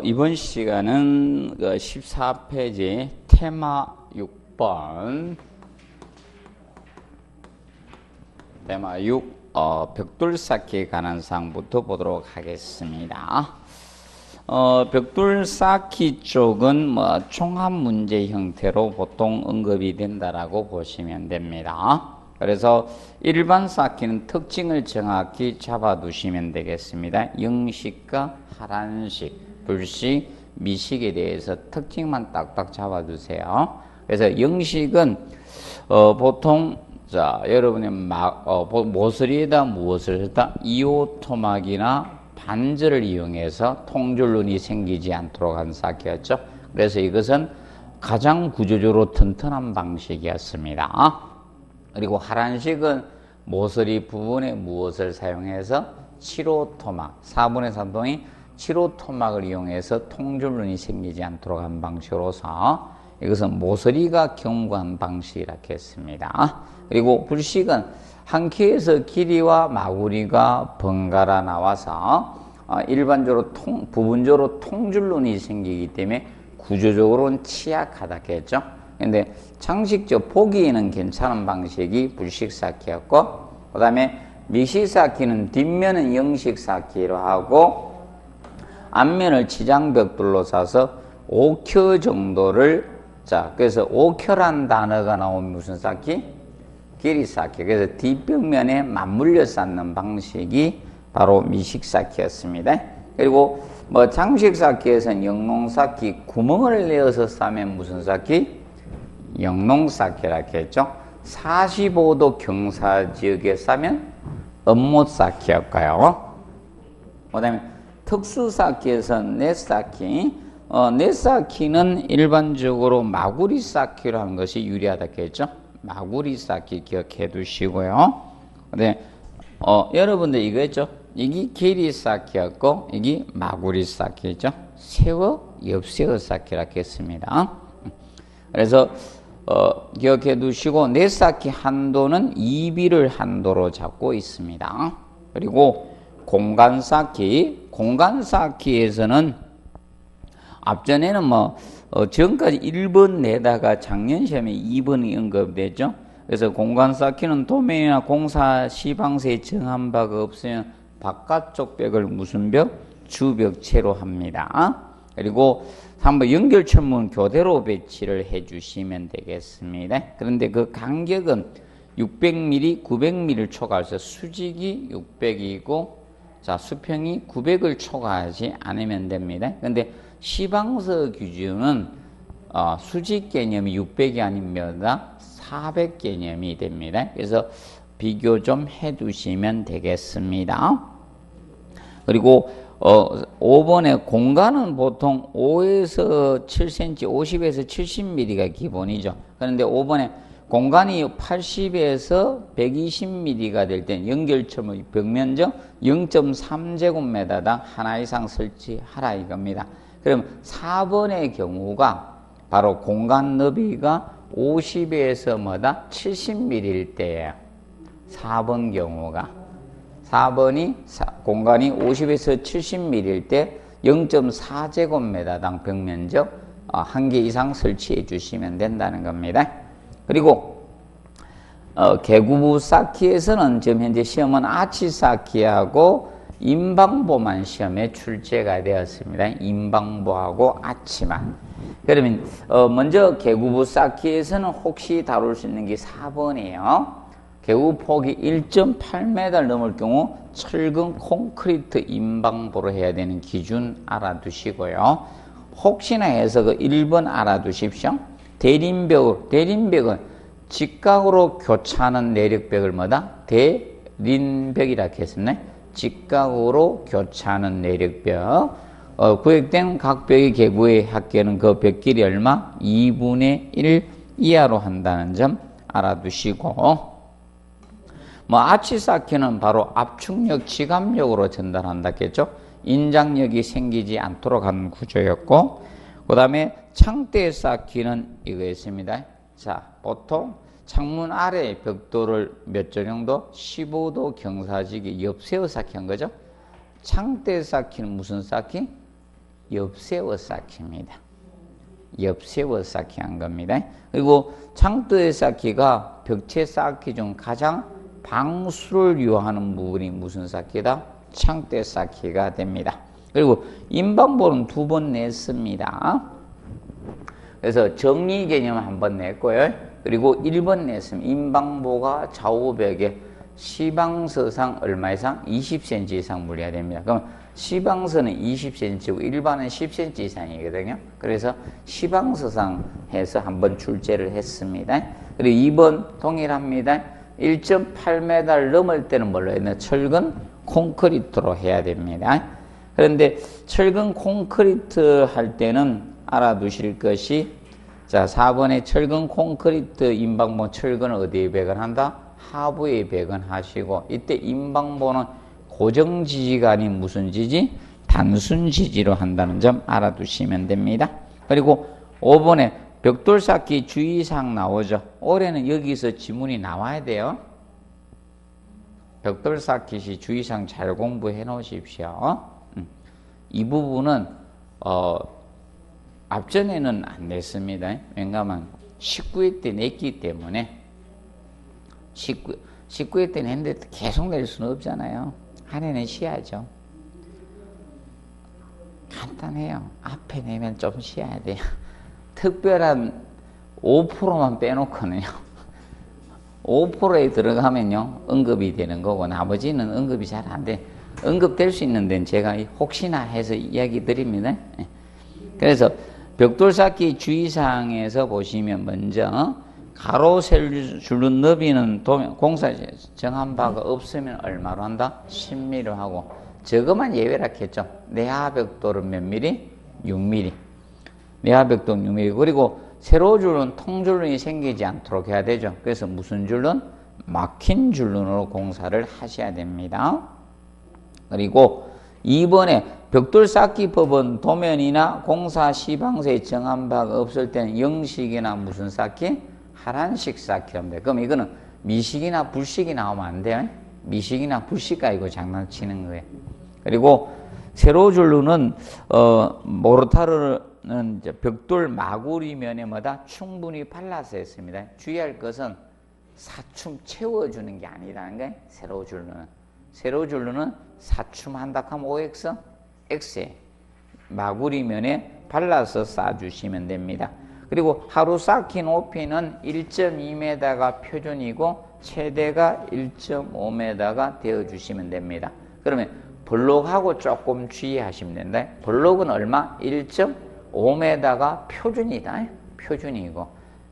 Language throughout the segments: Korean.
이번 시간은 14페이지 테마 6번 테마 6 벽돌쌓기에 관한 사항부터 보도록 하겠습니다. 벽돌쌓기 쪽은 종합 문제 형태로 보통 언급이 된다라고 보시면 됩니다. 그래서 일반 쌓기는 특징을 정확히 잡아두시면 되겠습니다. 영식과 하란식, 불식, 미식에 대해서 특징만 딱딱 잡아두세요. 그래서 영식은 보통 여러분이 모서리에다 무엇을 했다? 이오토막이나 반절을 이용해서 통줄눈이 생기지 않도록 한 쌓기였죠. 그래서 이것은 가장 구조적으로 튼튼한 방식이었습니다. 그리고 하란식은 모서리 부분에 무엇을 사용해서 7호 토막, 4분의 3동이 7호 토막을 이용해서 통줄눈이 생기지 않도록 한 방식으로서 이것은 모서리가 견고한 방식이라고 했습니다. 그리고 불식은 한 켜에서 길이와 마구리가 번갈아 나와서 일반적으로 부분적으로 통줄눈이 생기기 때문에 구조적으로는 취약하다 했죠. 근데 상식적 보기에는 괜찮은 방식이 불식 쌓기였고, 그 다음에 미식 쌓기는 뒷면은 영식 쌓기로 하고 앞면을 치장벽돌로 싸서 5켜 정도를 그래서 5켜란 단어가 나오면 무슨 쌓기? 길이 쌓기. 그래서 뒷벽면에 맞물려 쌓는 방식이 바로 미식 쌓기였습니다. 그리고 장식 쌓기에서는 영농 쌓기, 구멍을 내어서 싸면 무슨 쌓기? 영농 쌓기라고 했죠. 45도 경사지역에 싸면 음못 쌓기였고요. 그 다음에 특수 쌓기에서는 넷 쌓기. 넷 쌓기는 일반적으로 마구리 쌓기로 하는 것이 유리하다 했죠. 마구리 쌓기 기억해 두시고요. 근데 여러분들 이거 했죠. 이게 길이 쌓기였고 이게 마구리 쌓기죠. 세워 옆세워 쌓기라고 했습니다. 그래서 기억해 두시고 넷 쌓기 한도는 2비를 한도로 잡고 있습니다. 그리고 공간 쌓기, 공간 쌓기에서는 앞전에는 지금까지 1번 내다가 작년 시험에 2번이 언급됐죠. 그래서 공간 쌓기는 도면이나 공사 시방세에 정한 바가 없으면 바깥쪽 벽을 무슨 벽? 주벽체로 합니다. 그리고 한번 연결철문 교대로 배치를 해 주시면 되겠습니다. 그런데 그 간격은 600mm, 900mm를 초과해서 수직이 600이고 수평이 900을 초과하지 않으면 됩니다. 그런데 시방서 기준은 수직 개념이 600이 아니면 400 개념이 됩니다. 그래서 비교 좀 해 두시면 되겠습니다. 그리고 5번에 공간은 보통 5에서 7cm, 50에서 70mm가 기본이죠. 그런데 5번에 공간이 80에서 120mm가 될 땐 연결철문 벽면적 0.3제곱미터당 하나 이상 설치하라 이겁니다. 그럼 4번의 경우가 바로 공간 너비가 50에서 70mm일 때예요. 4번 경우가 4번이 공간이 50에서 70mm일 때 0.4제곱미터당 벽면적 1개 이상 설치해 주시면 된다는 겁니다. 그리고 개구부 쌓기에서는 지금 현재 시험은 아치 쌓기하고 인방보만 시험에 출제가 되었습니다. 인방보하고 아치만. 그러면 먼저 개구부 쌓기에서는 혹시 다룰 수 있는 게 4번이에요. 개구 폭이 1.8m 넘을 경우 철근 콘크리트 인방보로 해야 되는 기준 알아두시고요. 혹시나 해서 그 1번 알아두십시오. 대림벽은 직각으로 교차하는 내력벽을 대림벽이라고 했습니다. 직각으로 교차하는 내력벽. 구획된 각 벽의 개구의 합계는 그 벽길이 얼마? 2분의 1 이하로 한다는 점 알아두시고, 아치 쌓기는 바로 압축력, 지압력으로 전달한다 했죠. 인장력이 생기지 않도록 하는 구조였고, 그 다음에 창대 쌓기는 이거였습니다. 보통 창문 아래 벽돌을 몇 조 정도? 15도 경사지기 옆세워 쌓기 한 거죠. 창대 쌓기는 무슨 쌓기? 옆세워 쌓기입니다. 옆세워 쌓기 한 겁니다. 그리고 창틀 쌓기가 벽체 쌓기 중 가장 방수를 요하는 부분이 무슨 쌓기다? 창틀 쌓기가 됩니다. 그리고 인방보는 2번 냈습니다. 그래서 정리 개념 한번 냈고요. 그리고 1번 냈습니다. 인방보가 좌우벽에 시방서상 얼마 이상? 20cm 이상 물려야 됩니다. 그럼 시방서는 20cm고 일반은 10cm 이상이거든요. 그래서 시방서상 해서 한번 출제를 했습니다. 그리고 2번 동일합니다. 1.8m 넘을 때는 뭘로 해야 되나? 철근 콘크리트로 해야 됩니다. 그런데 철근 콘크리트 할 때는 알아두실 것이, 자, 4번에 철근 콘크리트 인방보 철근을 어디에 배관한다? 하부에 배관하시고, 이때 인방보는 고정 지지가 아닌 무슨 지지? 단순 지지로 한다는 점 알아두시면 됩니다. 그리고 5번에 벽돌 쌓기 주의사항 나오죠. 올해는 여기서 지문이 나와야 돼요. 벽돌 쌓기 시 주의사항 잘 공부해 놓으십시오. 이 부분은 앞전에는 안 냈습니다. 왜냐하면 19회 때 냈기 때문에 19회 때 냈는데 계속 낼 수는 없잖아요. 한 해는 쉬어야죠. 간단해요. 앞에 내면 좀 쉬어야 돼요. 특별한 5%만 빼놓고는요. 5%에 들어가면요. 언급이 되는 거고 나머지는 언급이 잘 안 돼. 언급될 수 있는 데는 제가 혹시나 해서 이야기 드립니다. 그래서 벽돌 쌓기 주의사항에서 보시면 먼저 가로 셀 줄은 너비는 공사 정한 바가 없으면 얼마로 한다? 10mm 하고 저것만 예외라 했죠. 내하 벽돌은 몇 미리? 6mm. 내하 벽돌 6mm. 그리고 세로 줄은 통줄눈이 생기지 않도록 해야 되죠. 그래서 무슨 줄눈? 막힌 줄눈으로 공사를 하셔야 됩니다. 그리고 2번에 벽돌 쌓기법은 도면이나 공사 시방서에 정한 바가 없을 때는 영식이나 무슨 쌓기? 하란식 쌓기 합니다. 그럼 이거는 미식이나 불식이 나오면 안 돼요. 미식이나 불식 가지고 장난치는 거예요. 그리고 세로줄루는 모르타르는 벽돌 마구리 면에마다 충분히 발라서 했습니다. 주의할 것은 사춤 채워주는 게 아니라는 거예요. 세로줄루는 사춤한다 하면 OX, X에 마구리 면에 발라서 쌓아주시면 됩니다. 그리고 하루 쌓기 높이는 1.2m가 표준이고 최대가 1.5m가 되어주시면 됩니다. 그러면 블록하고 조금 주의하시면 된다. 블록은 얼마? 1.5m가 표준이다. 표준이고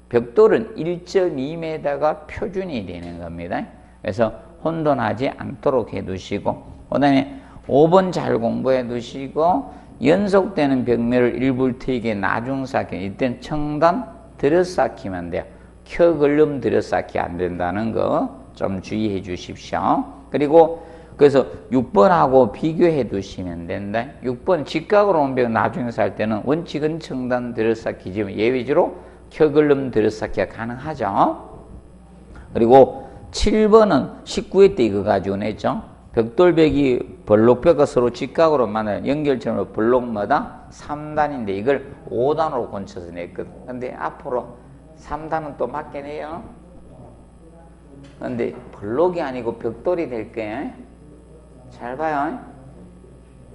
벽돌은 1.2m가 표준이 되는 겁니다. 그래서 혼돈하지 않도록 해두시고, 그 다음에 5번 잘 공부해 두시고, 연속되는 벽면을 일부 트이게 나중 쌓기, 이때는 청단 들여쌓기만 돼요. 켜글름 들여쌓기 안 된다는 거 좀 주의해 주십시오. 그리고 그래서 6번하고 비교해 두시면 된다. 6번 직각으로 온 벽 나중에 살 때는 원칙은 청단 들여쌓기지만 예외적으로 켜글름 들여쌓기가 가능하죠. 그리고 7번은 19회 때 이거 가지고 냈죠. 벽돌벽이 블록벽과 서로 직각으로 만나는 연결점으로 블록마다 3단인데 이걸 5단으로 고쳐서 냈거든. 근데 앞으로 3단은 또 맞게 내요. 근데 블록이 아니고 벽돌이 될 거예요. 잘 봐요.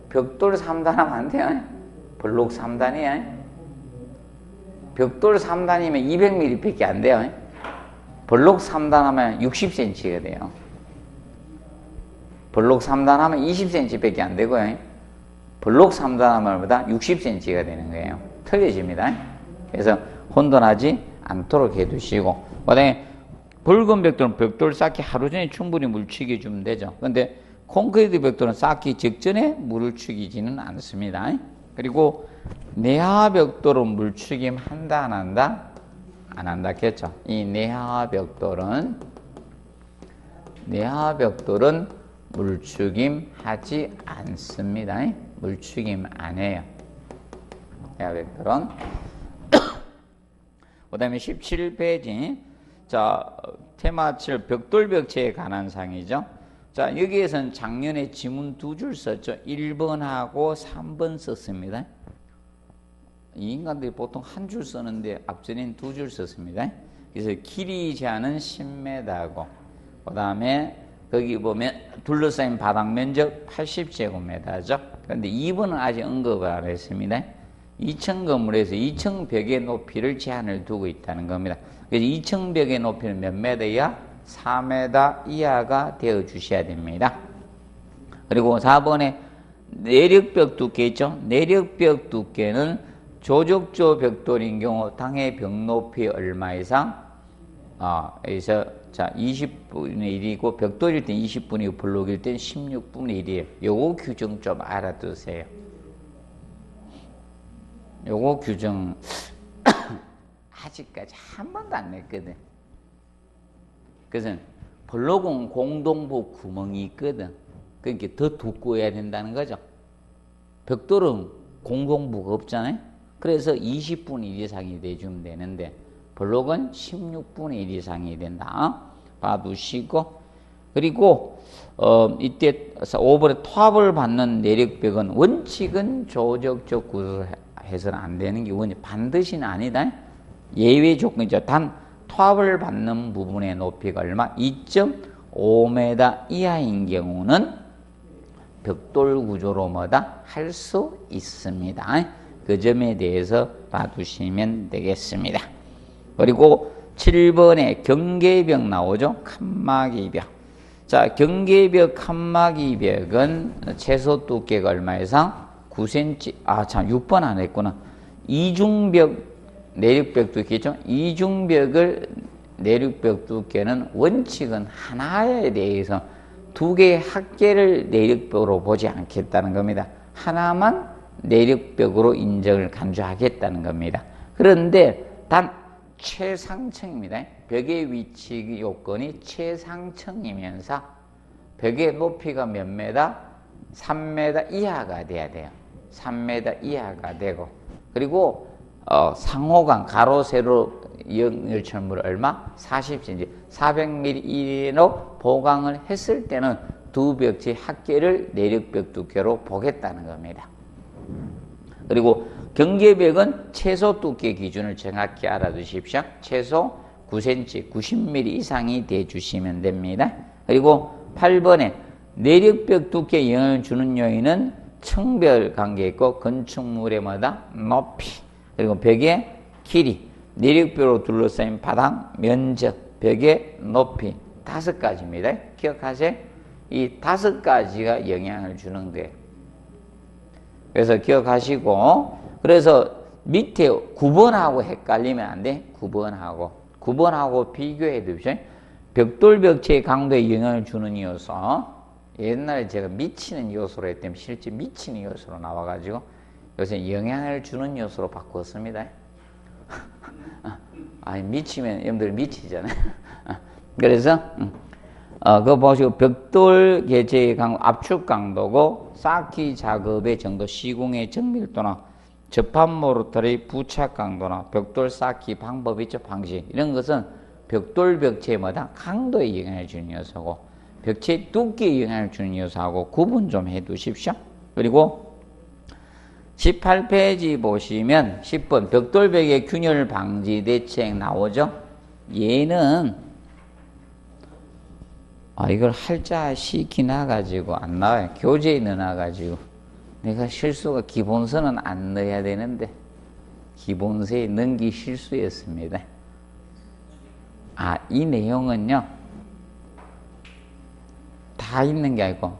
벽돌 3단 하면 안 돼요. 블록 3단이에요. 벽돌 3단이면 200mm 밖에 안 돼요. 블록 3단 하면 60cm가 돼요. 블록 3단 하면 20cm 밖에 안 되고요. 블록 3단 하면보다 60cm가 되는 거예요. 틀려집니다. 그래서 혼돈하지 않도록 해두시고, 그 다음에 붉은 벽돌은 벽돌 쌓기 하루 전에 충분히 물 축여주면 되죠. 근데 콘크리트 벽돌은 쌓기 직전에 물을 축이지는 않습니다. 그리고 내하 벽돌은 물 축임 한다 안 한다? 안 한다 했죠. 이 내하 벽돌은 물축임 하지 않습니다. 물축임 안 해요. 내하 벽돌은. 그 다음에 17페이지. 자, 테마 7 벽돌벽체에 관한 사항이죠. 자, 여기에서는 작년에 지문 2줄 썼죠. 1번하고 3번 썼습니다. 이 인간들이 보통 한 줄 쓰는데 앞전엔 두 줄 썼습니다. 그래서 길이 제한은 10m고, 그 다음에 거기 보면 둘러싸인 바닥 면적 80제곱미터죠. 그런데 2번은 아직 언급을 안 했습니다. 2층 건물에서 2층 벽의 높이를 제한을 두고 있다는 겁니다. 그래서 2층 벽의 높이는 몇 메터야? 4m 이하가 되어 주셔야 됩니다. 그리고 4번에 내력벽 두께 있죠? 내력벽 두께는 조적조 벽돌인 경우 당해 벽 높이 얼마 이상? 여기서 자 20분의 1이고 벽돌일 땐 20분이고 블록일 땐 16분의 1이에요. 요거 규정 좀 알아두세요. 요거 규정 아직까지 한 번도 안 냈거든. 그래서 블록은 공동부 구멍이 있거든. 그러니까 더 두꺼워야 된다는 거죠. 벽돌은 공동부가 없잖아요. 그래서 20분의 1 이상이 돼주면 되는데 블록은 16분의 1 이상이 된다. 봐두시고, 그리고 이때 5번에 토합을 받는 내력벽은 원칙은 조적적 구조를 해서는 안 되는 게 원칙, 반드시는 아니다. 예외 조건이죠. 단 토합을 받는 부분의 높이가 얼마? 2.5m 이하인 경우는 벽돌 구조로 뭐다? 할 수 있습니다. 그 점에 대해서 봐두시면 되겠습니다. 그리고 7번에 경계벽 나오죠? 칸막이벽. 자, 경계벽 칸막이벽은 최소 두께가 얼마 이상? 9cm. 아, 참, 6번 안 했구나. 이중벽, 내륙벽 두께죠? 이중벽을, 내륙벽 두께는 원칙은 하나에 대해서 두 개의 합계를 내륙벽으로 보지 않겠다는 겁니다. 하나만 내륙벽으로 인정을 간주하겠다는 겁니다. 그런데 단 최상층입니다. 벽의 위치 요건이 최상층이면서 벽의 높이가 몇 메다? 3m 이하가 돼야 돼요. 3m 이하가 되고, 그리고 상호간 가로 세로 연결철물 얼마? 40cm, 400mm 이내로 보강을 했을 때는 두 벽지 합계를 내륙벽 두께로 보겠다는 겁니다. 그리고 경계벽은 최소 두께 기준을 정확히 알아두십시오. 최소 9cm, 90mm 이상이 돼주시면 됩니다. 그리고 8번에 내력벽 두께 영향을 주는 요인은 층별 관계 있고 건축물의 뭐다? 높이, 그리고 벽의 길이, 내력벽으로 둘러싸인 바닥 면적, 벽의 높이, 5가지입니다. 기억하세요? 이 5가지가 영향을 주는 거예요. 그래서 기억하시고, 그래서 밑에 9번하고 헷갈리면 안 돼. 9번하고 비교해 두십시오. 벽돌벽체의 강도에 영향을 주는 요소, 옛날에 제가 미치는 요소로 했더니 실제 미치는 요소로 나와가지고 요새 영향을 주는 요소로 바꿨습니다. 아니, 미치면 여러분들 미치잖아요. 그래서 그거 보시고, 벽돌 개체의 강도, 압축 강도고, 쌓기 작업의 정도, 시공의 정밀도나 접합 모르터의 부착 강도나 벽돌 쌓기 방법 있죠, 방식, 이런 것은 벽돌 벽체의 뭐다? 강도에 영향을 주는 요소고, 벽체 두께에 영향을 주는 요소하고 구분 좀 해 두십시오. 그리고 18페이지 보시면 10번 벽돌벽의 균열 방지 대책 나오죠. 얘는 이걸 할자 시키나가지고 안 나와요. 교재에 넣어놔가지고. 내가 실수가 기본서는 안 넣어야 되는데, 기본서에 넣기 실수였습니다. 이 내용은요, 다 있는 게 아니고,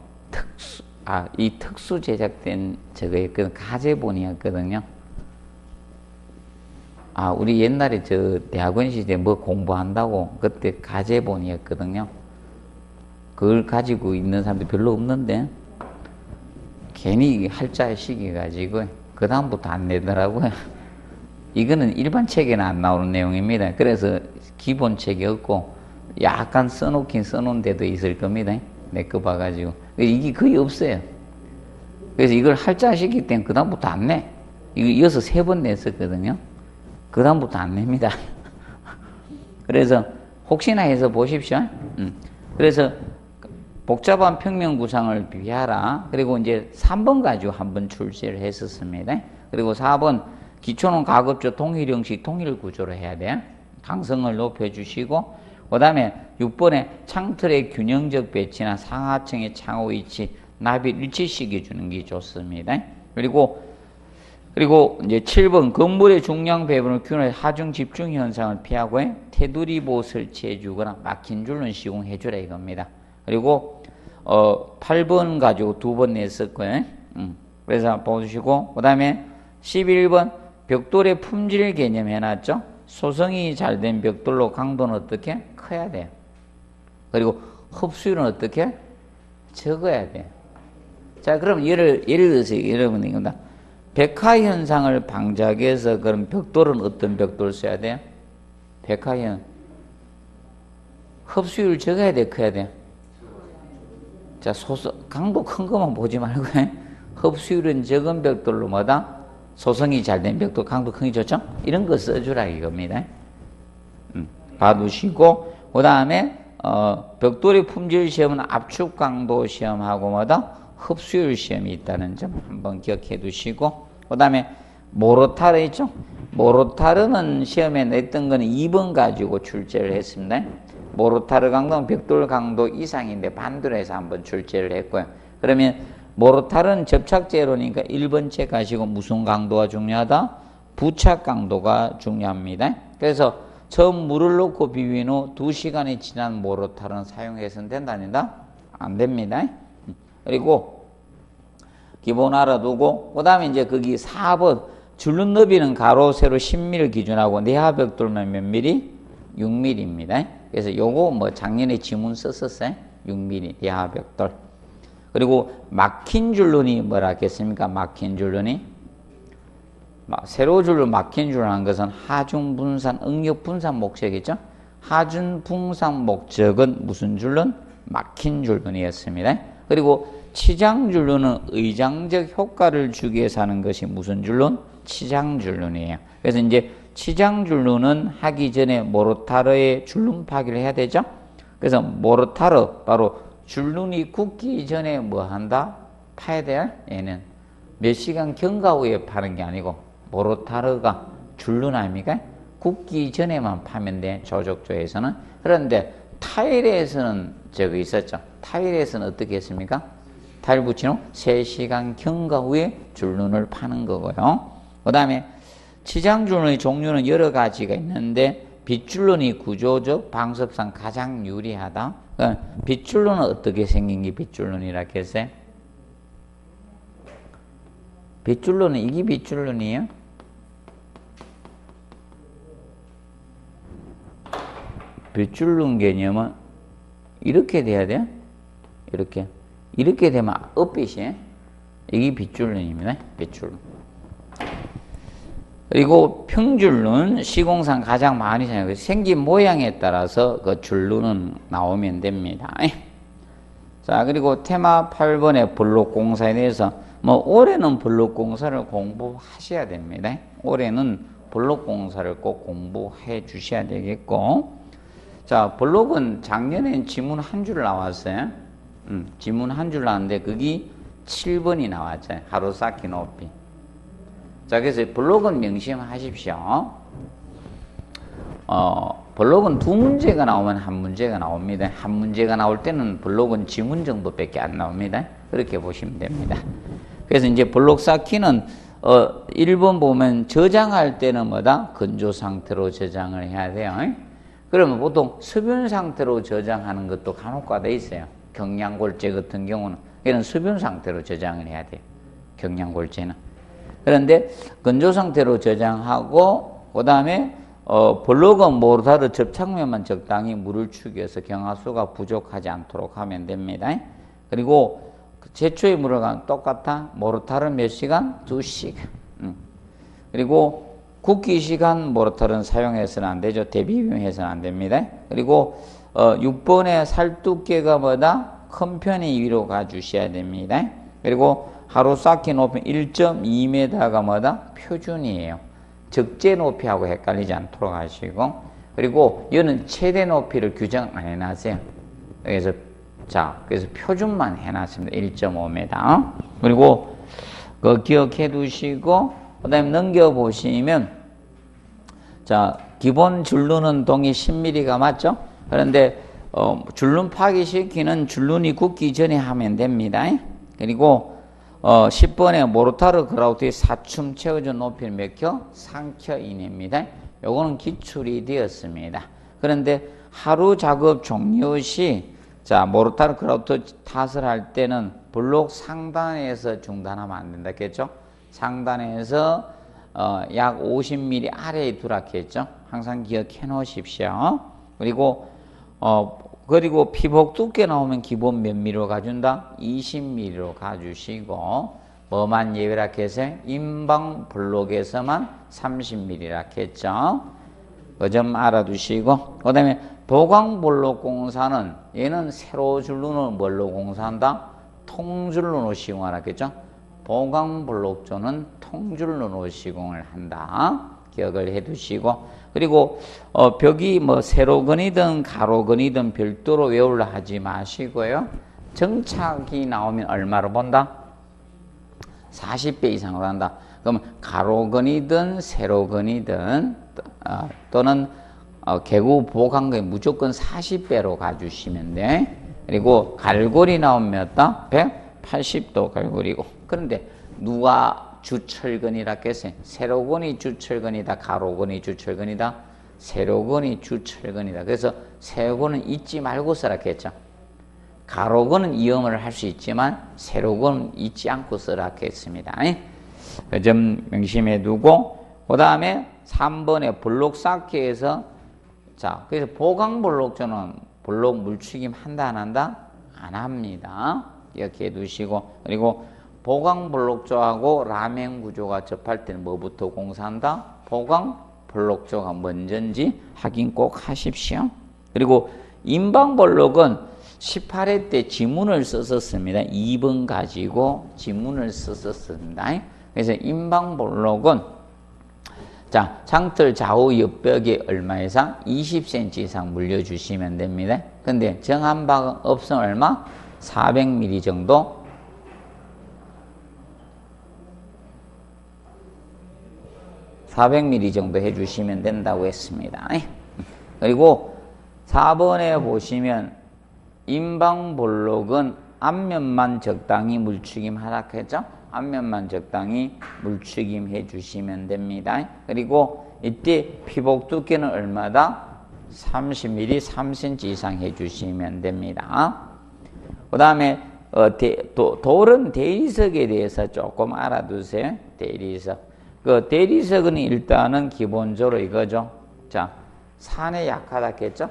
이 특수 제작된 저거였거든. 가제본이었거든요. 우리 옛날에 대학원 시절에 뭐 공부한다고 그때 가제본이었거든요. 그걸 가지고 있는 사람들이 별로 없는데 괜히 할자 시켜가지고 그 다음부터 안 내더라고요. 이거는 일반 책에는 안 나오는 내용입니다. 그래서 기본 책이 없고 약간 써놓긴 써놓은 데도 있을 겁니다. 내 거 봐가지고 이게 거의 없어요. 그래서 이걸 할자 시킬 때는 그 다음부터 안 내. 이거 이어서 3번 냈었거든요. 그 다음부터 안 냅니다. 그래서 혹시나 해서 보십시오. 그래서 복잡한 평면 구상을 비하라. 그리고 이제 3번 가지고 한번 출제를 했었습니다. 그리고 4번 기초는 가급적 통일 형식, 통일 구조로 해야 돼. 강성을 높여주시고, 그 다음에 6번에 창틀의 균형적 배치나 상하층의 창호 위치, 나비를 일치시켜 주는 게 좋습니다. 그리고 이제 7번 건물의 중량 배분을 균열 하중 집중 현상을 피하고 테두리보 설치해 주거나 막힌 줄은 시공해 주라 이겁니다. 그리고 8번 가지고 2번 냈었고요. 그래서 보시고, 그 다음에 11번 벽돌의 품질 개념 해놨죠. 소성이 잘 된 벽돌로 강도는 어떻게? 커야 돼요. 그리고 흡수율은 어떻게? 적어야 돼요. 자, 그럼 예를 들어서 여러분이 이겁니다. 백화 현상을 방지하기 위해서 그럼 벽돌은 어떤 벽돌 써야 돼요? 백화현 흡수율 적어야 돼, 커야 돼? 자, 강도 큰 것만 보지 말고 흡수율은 적은 벽돌로 뭐다? 소성이 잘 된 벽돌, 강도 큰 게 좋죠? 이런 거 써주라 이겁니다. 봐두시고, 그 다음에 벽돌의 품질 시험은 압축 강도 시험하고 뭐다? 흡수율 시험이 있다는 점 한번 기억해 두시고, 그 다음에 모로타르 있죠? 모로타르는 시험에 냈던 거는 2번 가지고 출제를 했습니다. 모로타르 강도는 벽돌 강도 이상인데 반대로 해서 한번 출제를 했고요. 그러면 모로타르는 접착제로니까 1번째 가시고 무슨 강도가 중요하다? 부착 강도가 중요합니다. 그래서 처음 물을 넣고 비빈 후 2시간이 지난 모로타르는 사용해서는 된다, 아니다? 안 됩니다. 그리고 기본 알아두고, 그 다음에 이제 거기 4번 줄눈 너비는 가로 세로 10mm 기준하고 내하 벽돌만 몇 mm? 6mm입니다. 그래서 요거 뭐 작년에 지문 썼었어요. 6mm 내하 벽돌. 그리고 막힌 줄눈이 뭐라 했겠습니까? 막힌 줄눈이 세로 줄로 막힌 줄이라는 것은 하중 분산, 응력 분산 목적이죠. 하중 분산 목적은 무슨 줄눈? 막힌 줄눈이었습니다. 그리고 치장 줄눈은 의장적 효과를 주기 위해서 하는 것이 무슨 줄눈? 치장 줄눈이에요. 그래서 이제 치장 줄눈은 하기 전에 모로타르의 줄눈 파기를 해야 되죠. 그래서 모로타르 바로 줄눈이 굳기 전에 뭐 한다? 파야 돼요. 얘는 몇 시간 경과 후에 파는 게 아니고 모로타르가 줄눈 아닙니까? 굳기 전에만 파면 돼. 조족조에서는. 그런데 타일에서는 저기 있었죠. 타일에서는 어떻게 했습니까? 타일 붙인 후 3시간 경과 후에 줄눈을 파는 거고요. 그 다음에 치장줄눈의 종류는 여러 가지가 있는데 빗줄눈이 구조적 방섭상 가장 유리하다. 빗줄눈은 어떻게 생긴 게 빗줄눈이라 했어요? 빗줄눈은 이게 빗줄눈이에요? 빗줄눈 개념은 이렇게 돼야 돼요? 이렇게 되면 엇빛이에요. 이게 빗줄눈입니다. 빗줄눈. 그리고 평줄눈 시공상 가장 많이 사용해요. 생긴 모양에 따라서 그 줄눈은 나오면 됩니다. 자, 그리고 테마 8번의 블록공사에 대해서 올해는 블록공사를 공부하셔야 됩니다. 올해는 블록공사를 꼭 공부해 주셔야 되겠고, 자, 블록은 작년엔 지문 한 줄 나왔어요. 지문 한 줄 나왔는데 그게 7번이 나왔죠. 하루 쌓기 높이. 자, 그래서 블록은 명심하십시오. 블록은 2문제가 나오면 1문제가 나옵니다. 1문제가 나올 때는 블록은 지문 정도밖에 안 나옵니다. 그렇게 보시면 됩니다. 그래서 이제 블록 쌓기는 1번 보면 저장할 때는 뭐다? 건조 상태로 저장을 해야 돼요. 그러면 보통 수변 상태로 저장하는 것도 간혹가다 있어요. 경량골재 같은 경우는 이런 수변 상태로 저장을 해야 돼요. 경량골재는. 그런데 건조 상태로 저장하고 그 다음에 블록은 모르타르 접착면만 적당히 물을 축여서 경화수가 부족하지 않도록 하면 됩니다. 그리고 제초의 물을 가면 똑같아. 모르타르 몇 시간? 2시간. 그리고 굳기 시간 모르타르는 사용해서는 안 되죠. 대비용해서는 안 됩니다. 그리고 6번에 살두께가 뭐다? 큰 편의 위로 가주셔야 됩니다. 그리고 하루 쌓기 높이 1.2m가 뭐다? 표준이에요. 적재 높이하고 헷갈리지 않도록 하시고, 그리고 이거는 최대 높이를 규정 안 해놨어요. 그래서 표준만 해놨습니다. 1.5m. 그리고 기억해 두시고, 그 다음에 넘겨보시면, 자, 기본 줄눈은 동이 10mm가 맞죠? 그런데, 줄눈 파기시키는 줄눈이 굳기 전에 하면 됩니다. 그리고, 10번에 모르타르 그라우트의 사춤 채워준 높이는 몇 켜? 3켜 이내입니다. 요거는 기출이 되었습니다. 그런데 하루 작업 종료 시, 자, 모르타르 그라우트 탓을 할 때는 블록 상단에서 중단하면 안 된다 했죠? 상단에서 약 50mm 아래에 두라 했죠? 항상 기억해 놓으십시오. 그리고 피복 두께 나오면 기본 몇 mm로 가준다? 20mm로 가주시고, 뭐만 예외라 해서 인방 블록에서만 30mm라 했죠? 그 점 알아두시고, 그 다음에 보강 블록 공사는 얘는 세로 줄눈을 뭘로 공사한다? 통줄눈으로 시공하라 했죠? 보강 블록조는 통줄눈으로 시공을 한다. 기억을 해 두시고, 그리고 벽이 뭐 세로건이든 가로건이든 별도로 외우려 하지 마시고요. 정착이 나오면 얼마로 본다? 40배 이상으로 한다. 그럼 가로건이든 세로건이든 또는 개구 보강건이 무조건 40배로 가주시면 돼. 그리고 갈고리 나오면 몇 다? 180도 갈고리고. 그런데 누가 주철근이라 했어요? 세로건이 주철근이다, 가로건이 주철근이다? 세로건이 주철근이다. 그래서 세로건은 잊지 말고 써라 했죠. 가로건은 이음을 할 수 있지만 세로건은 잊지 않고 써라 했습니다. 그 점 명심해 두고, 그 다음에 3번에 블록 쌓기에서, 자, 그래서 보강 블록조는 블록 물축임 한다 안 한다? 안 합니다. 이렇게 두시고, 그리고 보강 블록조하고 라멘 구조가 접할 때는 뭐부터 공사한다? 보강 블록조가 먼저인지 확인 꼭 하십시오. 그리고 인방 블록은 18회 때 지문을 썼었습니다. 2번 가지고 지문을 썼었습니다. 그래서 인방 블록은, 자, 창틀 좌우 옆벽에 얼마 이상? 20cm 이상 물려주시면 됩니다. 근데 정한 바가 없으면 얼마? 400mm 정도? 400mm 정도 해주시면 된다고 했습니다. 그리고 4번에 보시면 인방 블록은 앞면만 적당히 물축임 하라 했죠? 앞면만 적당히 물축임 해주시면 됩니다. 그리고 이때 피복 두께는 얼마다? 30mm, 3cm 이상 해주시면 됩니다. 그 다음에 돌은 대리석에 대해서 조금 알아두세요. 대리석. 그 대리석은 일단은 기본적으로 이거죠. 자, 산에 약하다 했죠?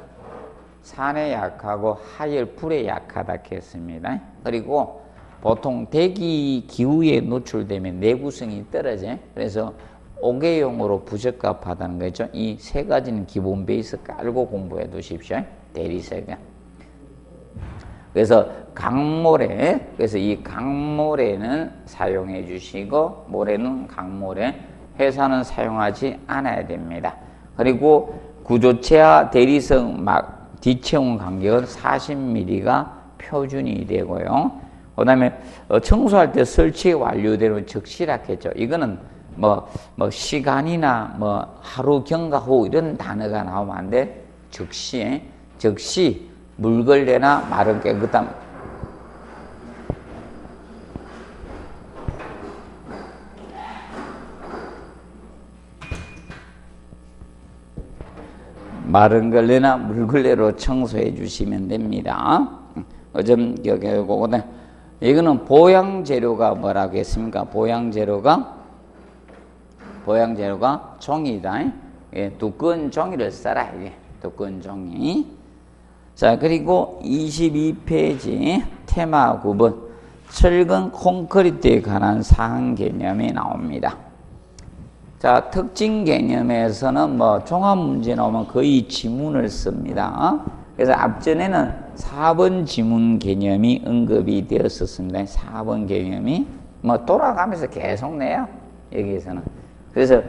산에 약하고 하열 불에 약하다 했습니다. 그리고 보통 대기 기후에 노출되면 내구성이 떨어져요. 그래서 옥외용으로 부적합하다는 거죠. 이 세 가지는 기본 베이스 깔고 공부해 두십시오. 대리석은. 그래서 강모래, 그래서 이 강모래는 사용해 주시고, 모래는 강모래, 회사는 사용하지 않아야 됩니다. 그리고 구조체와 대리석 뒷채운 간격은 40mm가 표준이 되고요. 그 다음에 청소할 때 설치 완료되면 적시라겠죠. 이거는 뭐 시간이나 뭐 하루 경과 후 이런 단어가 나오면 안 돼. 적시 물걸레나 마른 깨끗함. 마른 걸레나 물걸레로 청소해 주시면 됩니다. 좀 기억해두고, 이거는 보양 재료가 뭐라고 했습니까? 보양 재료가 종이다. 예, 두꺼운 종이를 써라. 이게 두꺼운 종이. 자, 그리고 22페이지 테마 9번 철근 콘크리트에 관한 사항 개념이 나옵니다. 자, 특징 개념에서는 뭐 종합 문제 나오면 거의 지문을 씁니다. 그래서 앞전에는 4번 지문 개념이 언급이 되었었습니다. 4번 개념이 뭐 돌아가면서 계속 내요. 여기에서는. 그래서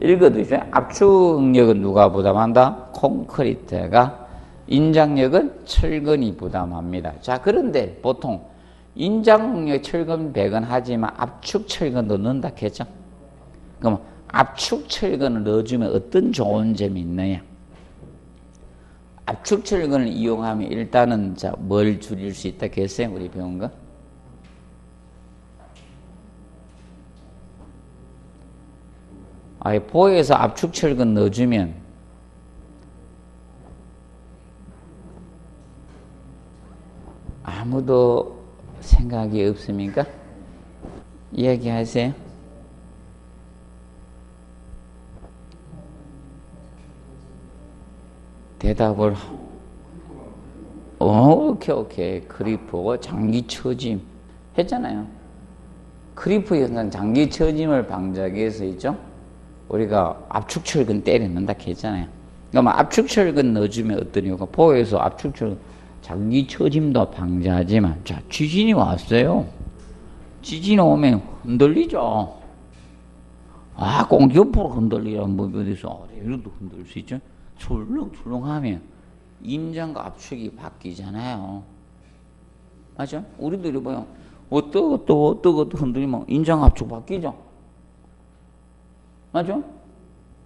읽어두시죠. 압축력은 누가 부담한다? 콘크리트가. 인장력은 철근이 부담합니다. 자, 그런데 보통 인장력 철근 100은 하지만 압축 철근도 넣는다 했죠. 그럼 압축 철근을 넣어주면 어떤 좋은 점이 있느냐? 압축 철근을 이용하면 일단은 자, 뭘 줄일 수 있다 했어요? 우리 배운 거? 포에서 압축 철근 넣어주면 아무도 생각이 없습니까? 이야기하세요. 대답을 오케이. 크리프 장기 처짐 했잖아요. 크리프 현상 장기 처짐을 방지하기 위해서 있죠. 우리가 압축 철근 때려 넣는다 했잖아요. 그러면 압축 철근 넣어주면 어떤 이유가 포에서 압축 철근 장기 처짐도 방지하지만 자 지진이 왔어요. 지진이 오면 흔들리죠. 꼭 옆으로 흔들리란 법이 어디서 이렇게 흔들 수 있죠. 출렁출렁하면 인장과 압축이 바뀌잖아요. 맞죠? 우리도 이리 봐요. 어떠 흔들리면 인장 압축 바뀌죠. 맞죠?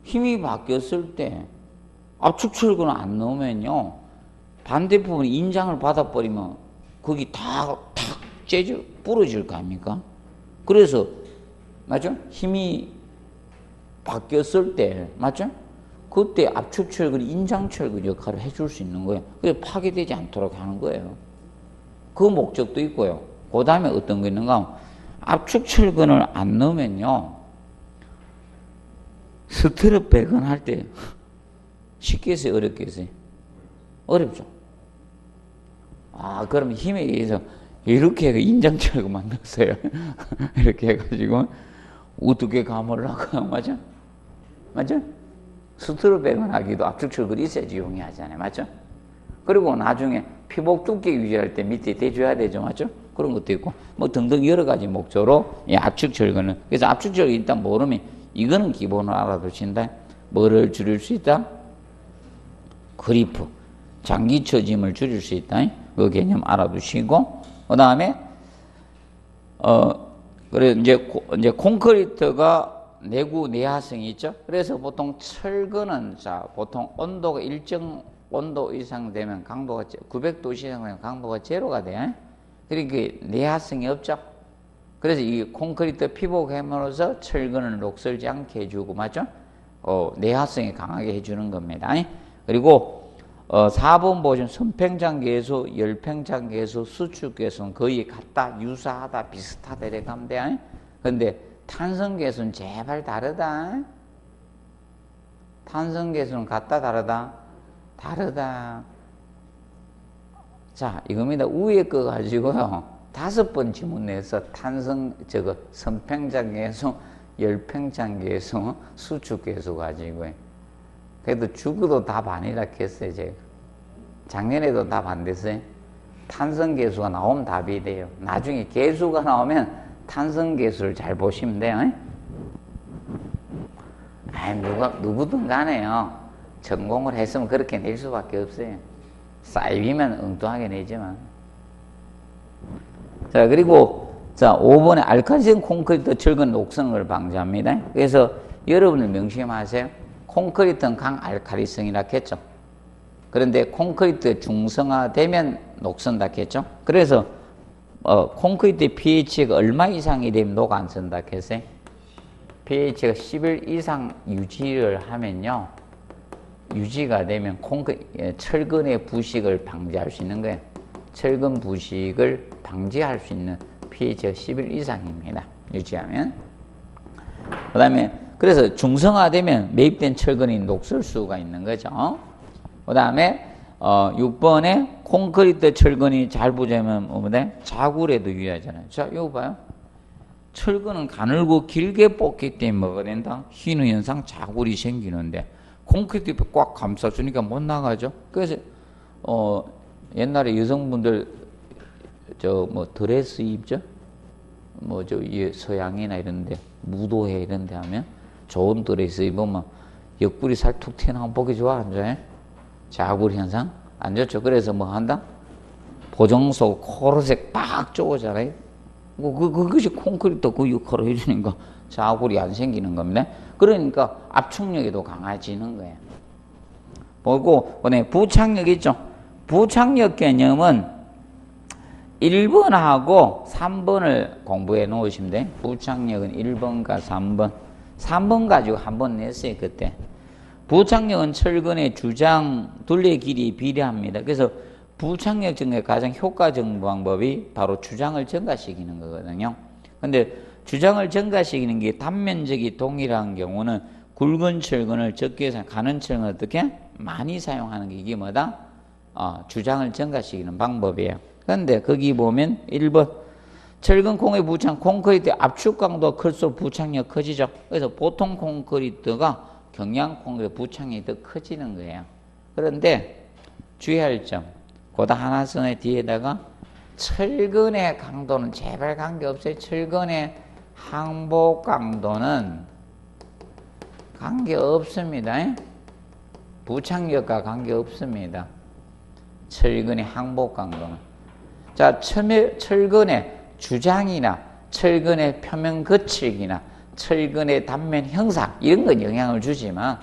힘이 바뀌었을 때 압축 철근을 안 넣으면요 반대부분 인장을 받아버리면 거기 다 째져 부러질 거 아닙니까? 그래서 맞죠? 힘이 바뀌었을 때 맞죠? 그때 압축 철근이 인장 철근 역할을 해줄 수 있는 거예요. 그래서 파괴되지 않도록 하는 거예요. 그 목적도 있고요. 그 다음에 어떤 게 있는가 하면 압축 철근을 안 넣으면요 스트랩 배관할 때 쉽게 했어요? 어렵게 했어요? 어렵죠. 그럼 힘에 의해서 이렇게 해서 인장철근 만들었어요. 이렇게 해가지고 어떻게 감으려고 맞죠? 맞죠? 스트랩 배관하기도 압축철근이 있어야지 용이하잖아요. 맞죠? 그리고 나중에 피복 두께 유지할 때 밑에 대줘야 되죠. 맞죠? 그런 것도 있고 뭐 등등 여러 가지 목적으로 이 압축철근은 그래서 압축철근 일단 모르면 이거는 기본으로 알아두신다. 뭐를 줄일 수 있다? 그리프, 장기 처짐을 줄일 수 있다. 그 개념 알아두시고, 그 다음에, 그래, 이제 콘크리트가 내구 내화성이 있죠? 그래서 보통 철근은, 자, 보통 온도가 일정 온도 이상 되면 강도가, 900도 이상 되면 강도가 제로가 돼. 그러니까 내화성이 없죠? 그래서 이 콘크리트 피복함으로써 철근을 녹슬지 않게 해주고, 맞죠? 내화성이 강하게 해주는 겁니다. 그리고 4번 보시면 선팽장계수, 열팽장계수, 수축계수는 거의 같다, 유사하다, 비슷하다 이렇게 하면 돼. 근데 탄성계수는 제발 다르다. 탄성계수는 같다, 다르다? 다르다. 자, 이겁니다. 위에 거 가지고요. 5번 지문 내서 선팽장계수, 열팽장계수, 수축계수 가지고 그래도 죽어도 답 아니라 했어요. 제가 작년에도 답 안 됐어요. 탄성계수가 나오면 답이 돼요. 나중에 계수가 나오면 탄성계수를 잘 보시면 돼요. 누구든 간에요. 전공을 했으면 그렇게 낼 수밖에 없어요. 쌓이면 엉뚱하게 내지만. 자, 그리고, 자, 5번에 알칼리성 콘크리트 철근 녹성을 방지합니다. 그래서 여러분을 명심하세요. 콘크리트는 강알칼리성이라 했죠. 그런데 콘크리트 중성화되면 녹선다 했죠. 그래서, 콘크리트 pH가 얼마 이상이 되면 녹 안 쓴다 했어요. pH가 11 이상 유지를 하면요. 유지가 되면 철근의 부식을 방지할 수 있는 거예요. 철근 부식을 방지할 수 있는 pH가 11 이상입니다. 유지하면. 그 다음에, 그래서 중성화되면 매입된 철근이 녹슬 수가 있는 거죠. 그 다음에, 6번에 콘크리트 철근이 잘 부재면 뭐냐? 자굴에도 유의하잖아요. 자, 이거 봐요. 철근은 가늘고 길게 뽑기 때문에 뭐가 된다? 흰우 현상 자굴이 생기는데, 콘크리트 꽉 감싸주니까 못 나가죠. 그래서, 옛날에 여성분들 드레스 입죠? 서양이나 이런데 무도회 이런데 하면 좋은 드레스 입으면 옆구리 살 툭 튀어나오면 보기 좋아 안 좋아요? 자굴 현상 안 좋죠. 그래서 뭐 한다? 보정속 코르색 빡 쪼잖아요. 그것이 콘크리트 그 역할을 해주니까 자굴이 안 생기는 겁니다. 그러니까 압축력이 더 강해지는 거예요. 보고 부착력 있죠. 부착력 개념은 1번하고 3번을 공부해 놓으시면 돼요. 부착력은 1번과 3번. 3번 가지고 한 번 냈어요, 그때. 부착력은 철근의 주장, 둘레 길이 비례합니다. 그래서 부착력 증가의 가장 효과적인 방법이 바로 주장을 증가시키는 거거든요. 근데 주장을 증가시키는 게 단면적이 동일한 경우는 굵은 철근을 적게 가는 철근을 어떻게? 많이 사용하는 게 이게 뭐다? 주장을 증가시키는 방법이에요. 그런데 거기 보면 1번 철근 콩의 부착, 콘크리트 압축 강도가 클수록 부착력 커지죠. 그래서 보통 콘크리트가 경량 콘크리트 부착력이 더 커지는 거예요. 그런데 주의할 점, 고다 하나선의 뒤에다가 철근의 강도는 제발 관계없어요. 철근의 항복 강도는 관계없습니다. 부착력과 관계없습니다. 철근의 항복 강도는. 자, 철근의 주장이나 철근의 표면 거칠기나 철근의 단면 형상 이런 건 영향을 주지만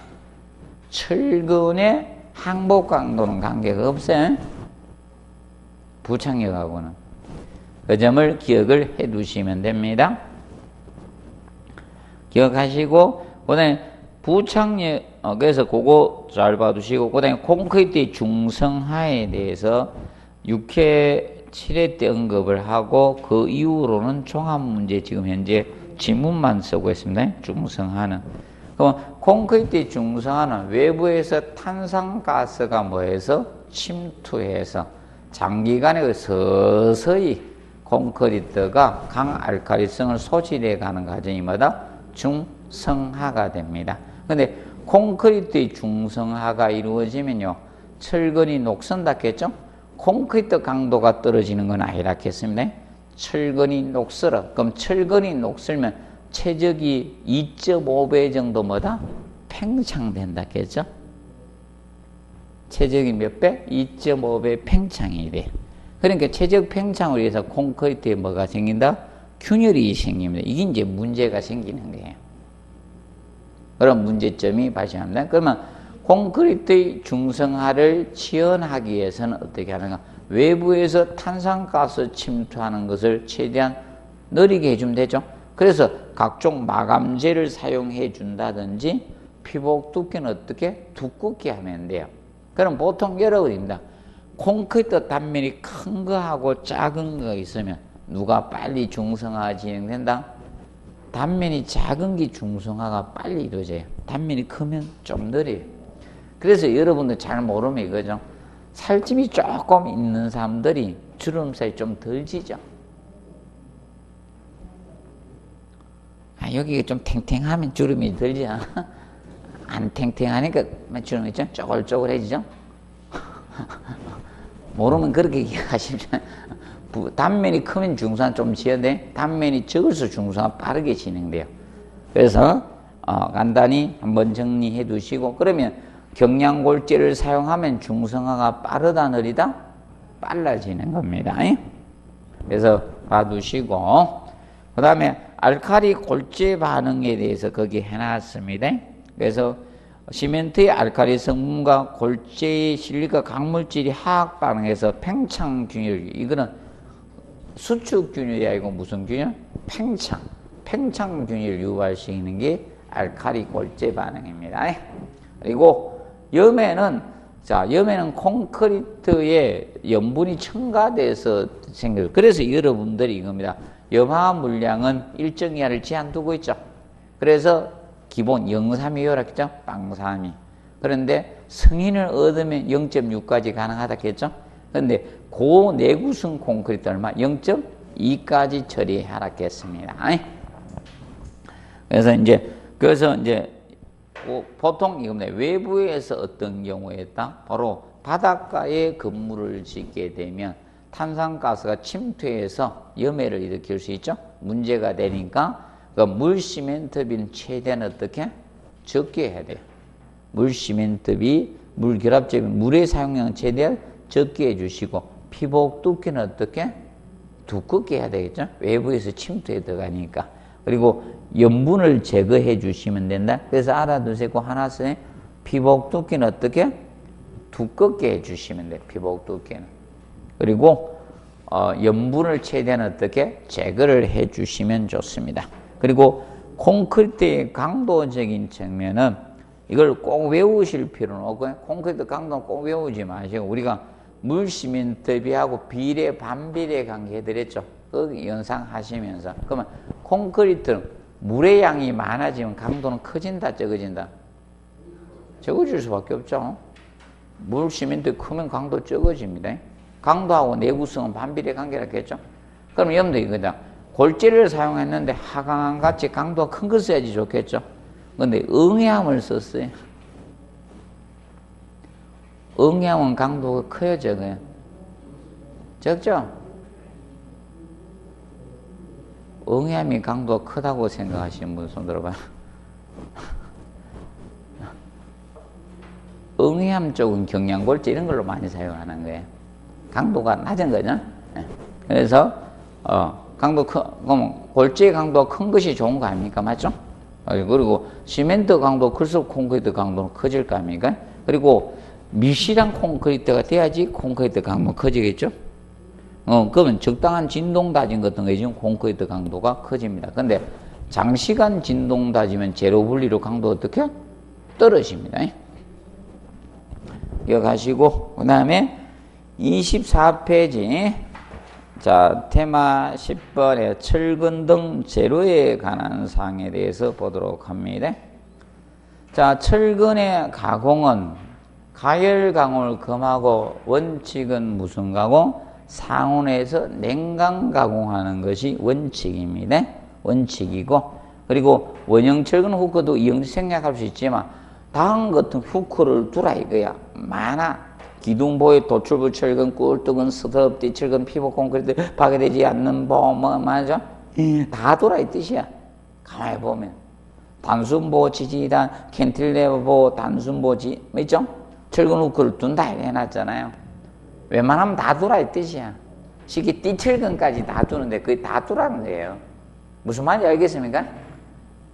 철근의 항복 강도는 관계가 없어요. 부착력하고는. 그 점을 기억을 해 두시면 됩니다. 기억하시고 그다음에 부착력 그래서 그거 잘 봐두시고 그다음에 콘크리트의 중성화에 대해서 6회 7회 때 언급을 하고 그 이후로는 종합 문제 지금 현재 지문만 쓰고 있습니다. 중성화는. 그럼 콘크리트의 중성화는 외부에서 탄산가스가 뭐해서 침투해서 장기간에 서서히 콘크리트가 강알칼리성을 소실해 가는 과정이 뭐다? 중성화가 됩니다. 근데 콘크리트의 중성화가 이루어지면요, 철근이 녹선다겠죠? 콘크리트 강도가 떨어지는 건 아니라겠습니다. 철근이 녹슬어. 그럼 철근이 녹슬면 최적이 2.5배 정도 뭐다? 팽창된다겠죠? 최적이 몇 배? 2.5배 팽창이 돼. 그러니까 최적 팽창을 위해서 콘크리트에 뭐가 생긴다? 균열이 생깁니다. 이게 이제 문제가 생기는 거예요. 그런 문제점이 발생합니다. 그러면 콘크리트의 중성화를 지연하기 위해서는 어떻게 하는가? 외부에서 탄산가스 침투하는 것을 최대한 느리게 해주면 되죠. 그래서 각종 마감재를 사용해 준다든지 피복 두께는 어떻게? 두껍게 하면 돼요. 그럼 보통 여러 가지입니다. 콘크리트 단면이 큰 거하고 작은 거 있으면 누가 빨리 중성화가 진행된다? 단면이 작은 게 중성화가 빨리 이루어져요. 단면이 크면 좀 느려요. 그래서 여러분들 잘 모르면 이거죠. 살집이 조금 있는 사람들이 주름살이 좀 덜 지죠. 여기가 좀 탱탱하면 주름이 덜지 않아? 안 탱탱하니까 주름이 좀 쪼글쪼글해지죠? 모르면 그렇게 이해하시면 단면이 크면 중성화 좀 지연돼. 단면이 적을수록 중성화 빠르게 진행돼요. 그래서 간단히 한번 정리해 두시고 그러면 경량골재를 사용하면 중성화가 빠르다 느리다? 빨라지는 겁니다. 그래서 봐두시고 그 다음에 알칼리 골재 반응에 대해서 거기 해놨습니다. 그래서 시멘트의 알칼리 성분과 골재의 실리카 강물질이 화학 반응해서 팽창 균열, 이거는 수축 균열이 아니고 무슨 균열? 팽창 균열을 유발시키는 게 알칼리 골재 반응입니다. 그리고 염해는 콘크리트에 염분이 첨가돼서 생겨요. 그래서 여러분들이 이겁니다. 염화 물량은 일정 이하를 제한 두고 있죠. 그래서 기본 0.3이라고 했죠. 빵3이. 그런데 승인을 얻으면 0.6까지 가능하다겠죠. 그런데 고내구성 콘크리트 얼마? 0.2까지 처리하라겠습니다. 그래서 이제 보통 이겁니다. 외부에서 어떤 경우에 있다? 바로 바닷가에 건물을 짓게 되면 탄산가스가 침투해서 염해를 일으킬 수 있죠. 문제가 되니까 그 물 시멘트비는 최대한 어떻게? 적게 해야 돼요. 물 시멘트비, 물 결합제비, 물의 사용량은 최대한 적게 해주시고 피복 두께는 어떻게? 두껍게 해야 되겠죠. 외부에서 침투해 들어가니까. 그리고 염분을 제거해 주시면 된다. 그래서 알아두세요. 하나 써요. 피복 두께는 어떻게? 두껍게 해주시면 돼요. 피복 두께는. 그리고 염분을 최대한 어떻게? 제거를 해주시면 좋습니다. 그리고 콘크리트의 강도적인 측면은 이걸 꼭 외우실 필요는 없고요. 콘크리트 강도는 꼭 외우지 마시고 우리가 물, 시멘트, 비하고 비례, 반비례 관계 해드렸죠. 그 영상 하시면서. 그러면 콘크리트는 물의 양이 많아지면 강도는 커진다, 적어진다? 적어질 수밖에 없죠. 물, 시멘트 크면 강도 적어집니다. 강도하고 내구성은 반비례 관계라 했겠죠. 그럼 여러분들 이거다. 골재를 사용했는데 하강암 같이 강도가 큰 거 써야지 좋겠죠. 근데 응해암을 썼어요. 응해암은 강도가 커요, 적어요? 적죠? 응해암이 강도가 크다고 생각하시는 분 손 들어봐요. 응해암 쪽은 경량골재 이런 걸로 많이 사용하는 거예요. 강도가 낮은 거죠. 그래서 그럼 골재의 강도가 큰 것이 좋은 거 아닙니까? 맞죠? 그리고 시멘트 강도 클수록 콘크리트 강도는 커질 거 아닙니까? 그리고 밀실한 콘크리트가 돼야지 콘크리트 강도가 커지겠죠? 그러면 적당한 진동 다짐 같은 거 해주면 콘크리트 강도가 커집니다. 근데 장시간 진동 다지면 제로 분리로 강도 어떻게? 떨어집니다. 기억하시고, 그 다음에 24페이지. 자, 테마 10번에 철근 등 재료에 관한 사항에 대해서 보도록 합니다. 자, 철근의 가공은 가열 가공을 금하고 원칙은 무슨 가공? 상온에서 냉각 가공하는 것이 원칙입니다. 원칙이고, 그리고 원형 철근 후크도 이형 생략할 수 있지만 다음 같은 후크를 두라 이거야. 많아. 기둥보의 도출부 철근, 꿀뚝은 스톱, 철근, 피복 콘크리트 파괴되지 않는 맞아? 다 두라 이 뜻이야. 가만히 보면 단순보, 지지단, 캔틸레버, 단순보, 있죠? 철근 후크를 둔다 해놨잖아요. 웬만하면 다 두라 이 뜻이야. 쉽게 띠철근까지 다 두는데 그게 다 두라는 거예요. 무슨 말인지 알겠습니까?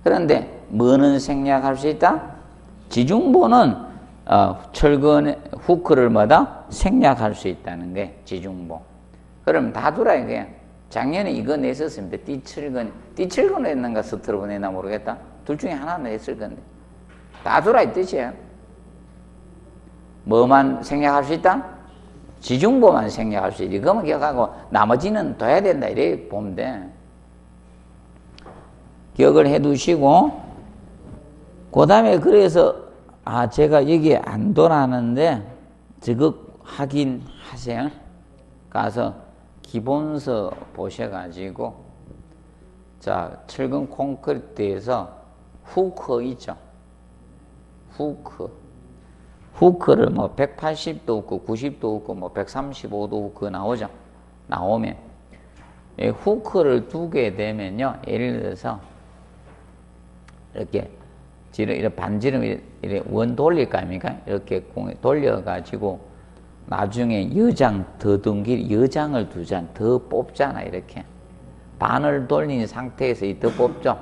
그런데 뭐는 생략할 수 있다? 지중보는 철근 후크를 생략할 수 있다는 게 지중보. 그럼 다 두라 이거야. 작년에 이거 냈었습니다. 띠철근 했는가 스트로브 냈나 모르겠다. 둘 중에 하나는 했을 건데. 다 두라 이 뜻이야. 뭐만 생략할 수 있다? 지중보만 생략할 수 있다. 이거만 기억하고 나머지는 둬야 된다. 이래 보면 돼. 기억을 해 두시고, 그 다음에 그래서 제가 여기에 안 돌아는데 저거 확인하세요. 가서 기본서 보셔가지고, 자, 철근 콘크리트에서 후크 있죠. 후크를 180도 후크, 90도 후크, 135도 후크 나오죠. 나오면 후크를 두게 되면요, 예를 들어서 이렇게 반지름 이렇게 원 돌릴 거 아닙니까? 이렇게 돌려가지고 나중에 여장 더 둔 길, 여장을 더 뽑잖아. 이렇게 반을 돌린 상태에서 더 뽑죠.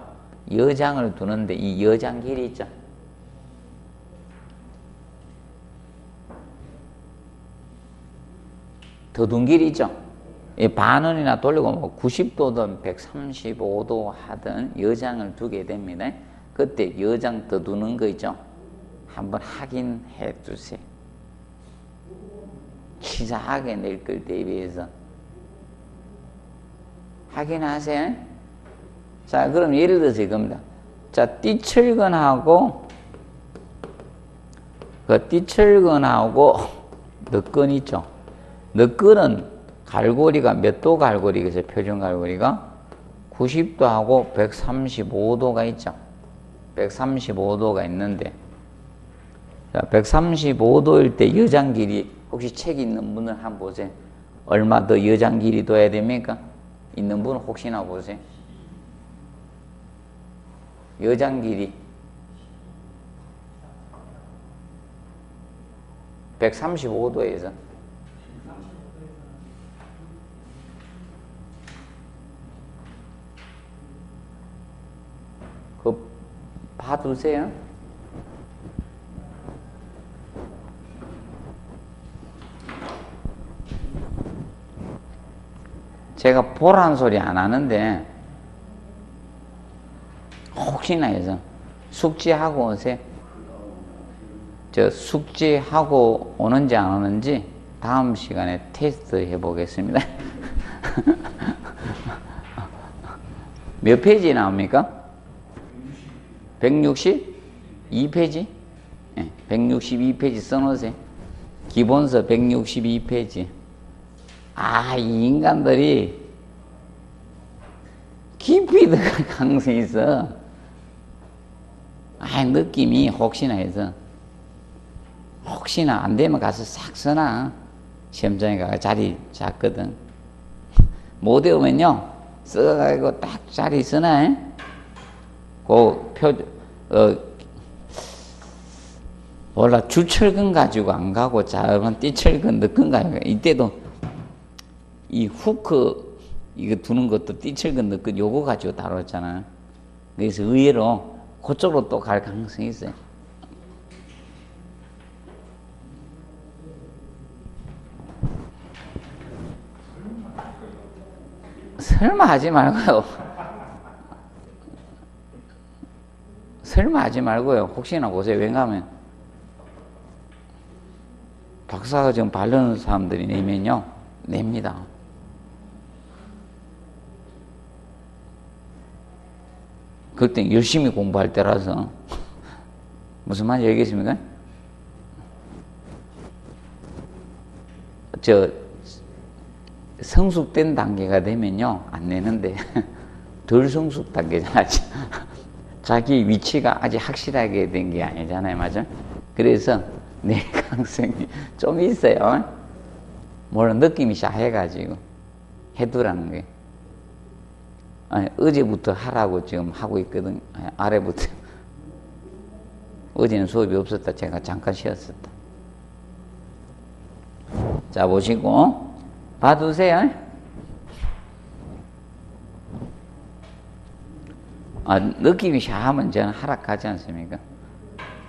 여장을 두는데 이 여장 길이 있죠. 더 둔 길이 있죠. 반원이나 돌리고 90도든 135도 하든 여장을 두게 됩니다. 그때 여장 더 두는 거 있죠. 한번 확인해 주세요. 치사하게 낼 걸 대비해서 확인하세요. 자, 그럼 예를 들어서 이겁니다. 자, 띠철근하고 너끈 있죠. 너끈은 갈고리가 몇 도 갈고리겠어요? 표준 갈고리가 90도하고 135도가 있죠. 135도가 있는데, 자, 135도일 때 여장 길이 혹시 책 있는 분은 한번 보세요. 얼마 더 여장 길이 둬야 됩니까? 있는 분은 혹시나 보세요. 여장 길이 135도에서 봐두세요. 제가 보라는 소리 안 하는데 혹시나 해서 숙지하고 오세요. 저 숙지하고 오는지 안 오는지 다음 시간에 테스트 해보겠습니다. 몇 페이지 나옵니까? 162페이지? 네, 162페이지 써놓으세요. 기본서 162페이지. 아, 이 인간들이 깊이 들어갈 가능성이 있어. 아, 느낌이 혹시나 해서. 혹시나 안 되면 가서 싹 써놔. 시험장에 가서 자리 잡거든. 못 외우면요, 써가지고 딱 자리 써놔. 몰라, 주철근 가지고 안 가고 자만 띠철근 넣건 가요. 이때도 이 후크 이거 두는 것도 띠철근 넣건 요거 가지고 다뤘잖아. 그래서 의외로 그쪽으로 또 갈 가능성이 있어요. 설마 하지 말고요. 설마 하지 말고요. 혹시나 보세요. 왜냐하면 박사가 지금 바르는 사람들이 내면요, 냅니다. 그때 열심히 공부할 때라서. 무슨 말인지 알겠습니까? 성숙된 단계가 되면요, 안 내는데, 덜 성숙 단계잖아. 자기 위치가 아직 확실하게 된 게 아니잖아요. 맞아? 그래서 내 가능성이 좀 있어요. 물론 느낌이 샤해가지고 해두라는 거예요. 아니, 어제부터 하라고 지금 하고 있거든. 아니, 아래부터. 어제는 수업이 없었다. 제가 잠깐 쉬었었다. 자, 보시고 봐두세요. 아, 느낌이 샤하면 저는 하락하지 않습니까?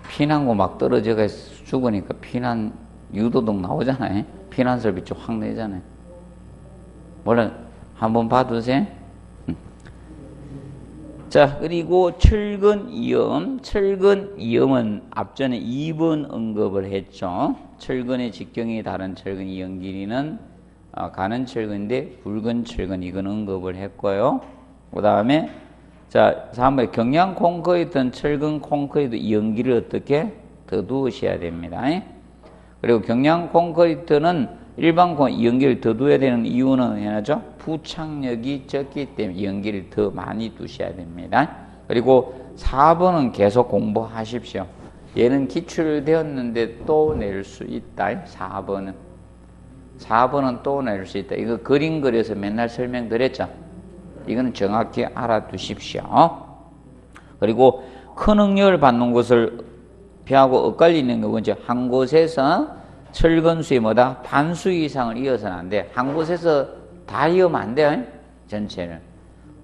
피난고 막 떨어져가 죽으니까 피난 유도독 나오잖아요. 피난설비 좀 확 내잖아요. 물론 한번 봐두세요. 자, 그리고 철근이염. 철근이염은 앞전에 2번 언급을 했죠. 철근의 직경이 다른 철근 이염 길이는 가는 철근인데 굵은 철근, 이건 언급을 했고요. 그 다음에 자, 3번에 경량 콘크리트는 철근 콘크리트 이염 길이를 어떻게 더 두으셔야 됩니다. 그리고 경량 콘크리트는 일반 이염 길이를 더 두어야 되는 이유는 해나죠? 부착력이 적기 때문에 이염 길이를 더 많이 두셔야 됩니다. 그리고 4번은 계속 공부하십시오. 얘는 기출되었는데 또 낼 수 있다. 4번은 또 낼 수 있다. 이거 그림 그려서 맨날 설명드렸죠. 이거는 정확히 알아두십시오. 그리고 큰 응력을 받는 곳을 피하고 엇갈리는 거 먼저 한 곳에서 철근수의 뭐다? 반수 이상을 이어서는 안 돼. 한 곳에서 다 이으면 안 돼. 전체를.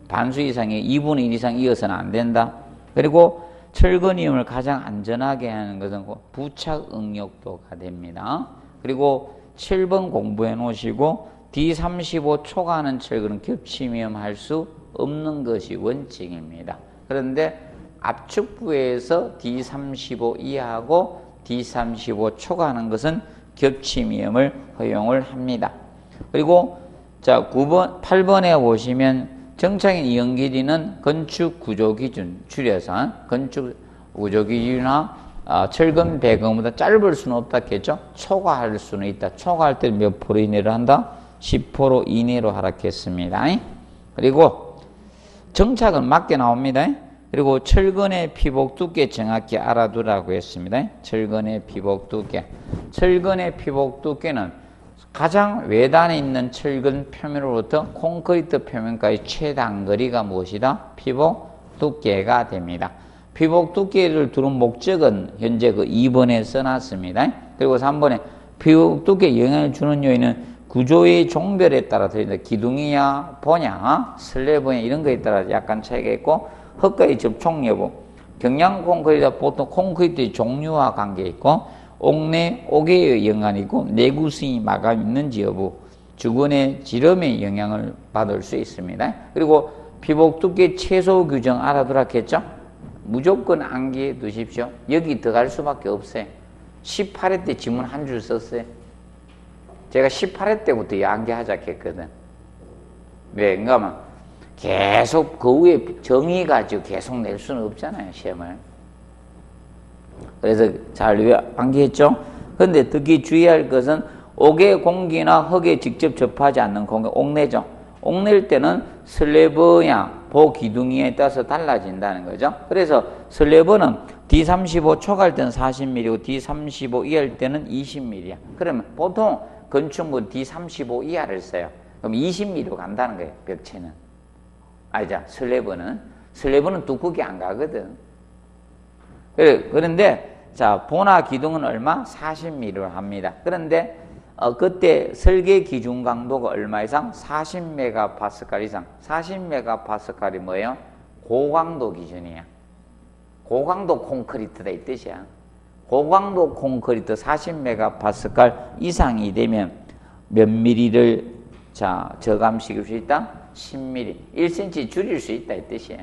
반수 이상의 2분의 1 이상 이어서는 안 된다. 그리고 철근 이음을 가장 안전하게 하는 것은 부착 응력도가 됩니다. 그리고 7번 공부해 놓으시고 D35 초과하는 철근은 겹치면 수 없는 것이 원칙입니다. 그런데 압축부에서 D35 이하고 D35 초과하는 것은 겹치미음을 허용을 합니다. 그리고 자 8번에 보시면 정착인 이형 길이는 건축 구조 기준 줄여서 건축 구조 기준이나 철근 배경보다 짧을 수는 없다겠죠. 초과할 수는 있다. 초과할 때 몇 프로 이내로 한다? 10% 이내로 하락했습니다. 그리고 정착은 맞게 나옵니다. 그리고 철근의 피복 두께 정확히 알아두라고 했습니다. 철근의 피복 두께. 철근의 피복 두께는 가장 외단에 있는 철근 표면으로부터 콘크리트 표면까지 최단 거리가 무엇이다? 피복 두께가 됩니다. 피복 두께를 두는 목적은 현재 그 2번에 써놨습니다. 그리고 3번에 피복 두께에 영향을 주는 요인은 구조의 종별에 따라 틀린다. 기둥이야, 보냐, 슬래브냐 이런 거에 따라 약간 차이가 있고 흙과의 접촉 여부, 경량 콘크리트가 보통 콘크리트의 종류와 관계 있고 옥내, 옥외의 연관이 있고 내구성이 마감 있는지 여부, 주변의 지름의 영향을 받을 수 있습니다. 그리고 피복 두께 최소 규정 알아두라겠죠? 무조건 암기해 두십시오. 여기 들어갈 수밖에 없어요. 18회 때 지문 한 줄 썼어요. 제가 18회 때부터 암기하자 했거든. 왜? 그러니까 계속 그 위에 정의 가지고 계속 낼 수는 없잖아요, 시험을. 그래서 잘 암기했죠? 그런데 특히 주의할 것은 옥의 공기나 흙에 직접 접하지 않는 공기, 옥내죠. 옥낼 때는 슬래브야, 보기둥에 따라서 달라진다는 거죠. 그래서 슬래브는 D35 초과할 때는 40mm고 D35 이하일 때는 20mm야. 그러면 보통 건축물 D35 이하를 써요. 그럼 20mm로 간다는 거예요, 벽체는. 알죠? 슬래브는 두껍게 안 가거든. 그런데 자, 보나 기둥은 얼마? 40mm로 합니다. 그런데 그때 설계 기준 강도가 얼마 이상? 40메가파스칼 이상. 40메가파스칼이 뭐예요? 고강도 기준이야. 고강도 콘크리트다 이 뜻이야. 고강도 콘크리트 40메가파스칼 이상이 되면 몇 미리를 저감시킬 수 있다? 10mm. 1cm 줄일 수 있다 이 뜻이에요.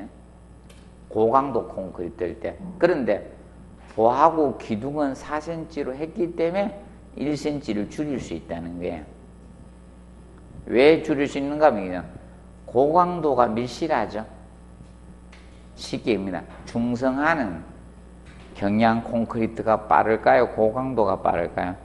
고강도 콘크리트일 때. 그런데 보하고 기둥은 4cm로 했기 때문에 1cm를 줄일 수 있다는 거예요. 왜 줄일 수 있는가 하면 고강도가 밀실하죠. 쉽게 얘기합니다. 중성화는 경량 콘크리트가 빠를까요? 고강도가 빠를까요?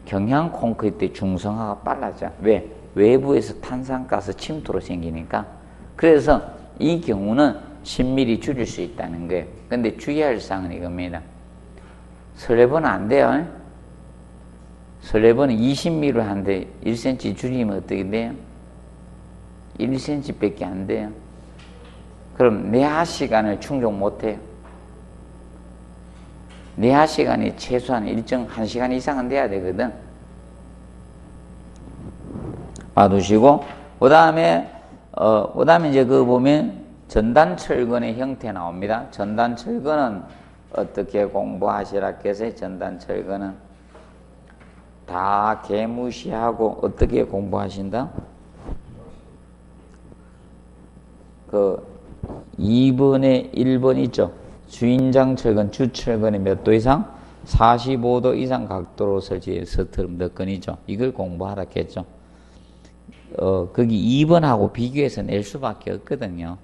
경량 콘크리트의 중성화가 빨라져. 왜? 외부에서 탄산가스 침투로 생기니까. 그래서 이 경우는 10mm 줄일 수 있다는 거예요. 근데 주의할 사항은 이겁니다. 슬래브는 안 돼요. 슬래브는 20mm로 하는데 1cm 줄이면 어떻게 돼요? 1cm 밖에 안 돼요. 그럼 내하 시간을 충족 못 해요. 내하 시간이 최소한 일정 1시간 이상은 돼야 되거든. 봐두시고, 그 다음에 이제 그거 보면 전단철근의 형태 나옵니다. 전단철근은 어떻게 공부하시라 해서 전단철근은 다 개무시하고 어떻게 공부하신다? 그 2번에 1번 있죠. 주인장철근, 주철근의 몇 도 이상? 45도 이상 각도로 설치된 스트름 덕근이죠. 이걸 공부하라 했죠. 거기 2번하고 비교해서 낼 수밖에 없거든요.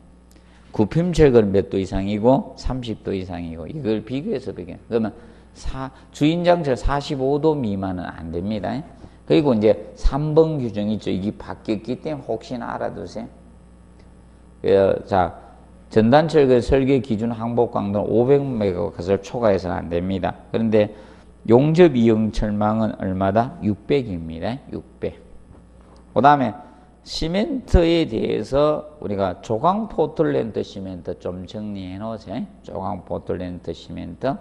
구품철근 몇 도 이상이고 30도 이상이고 이걸 비교해서 그러면 주인장철 45도 미만은 안 됩니다. 그리고 이제 3번 규정이 있죠. 이게 바뀌었기 때문에 혹시나 알아두세요. 자, 전단철근 설계 기준 항복 강도는 500메가를 초과해서는 안 됩니다. 그런데 용접 이용 철망은 얼마다? 600입니다. 600. 그 다음에 시멘트에 대해서 우리가 조광 포틀랜드 시멘트 좀 정리해 놓으세요. 조광 포틀랜드 시멘트.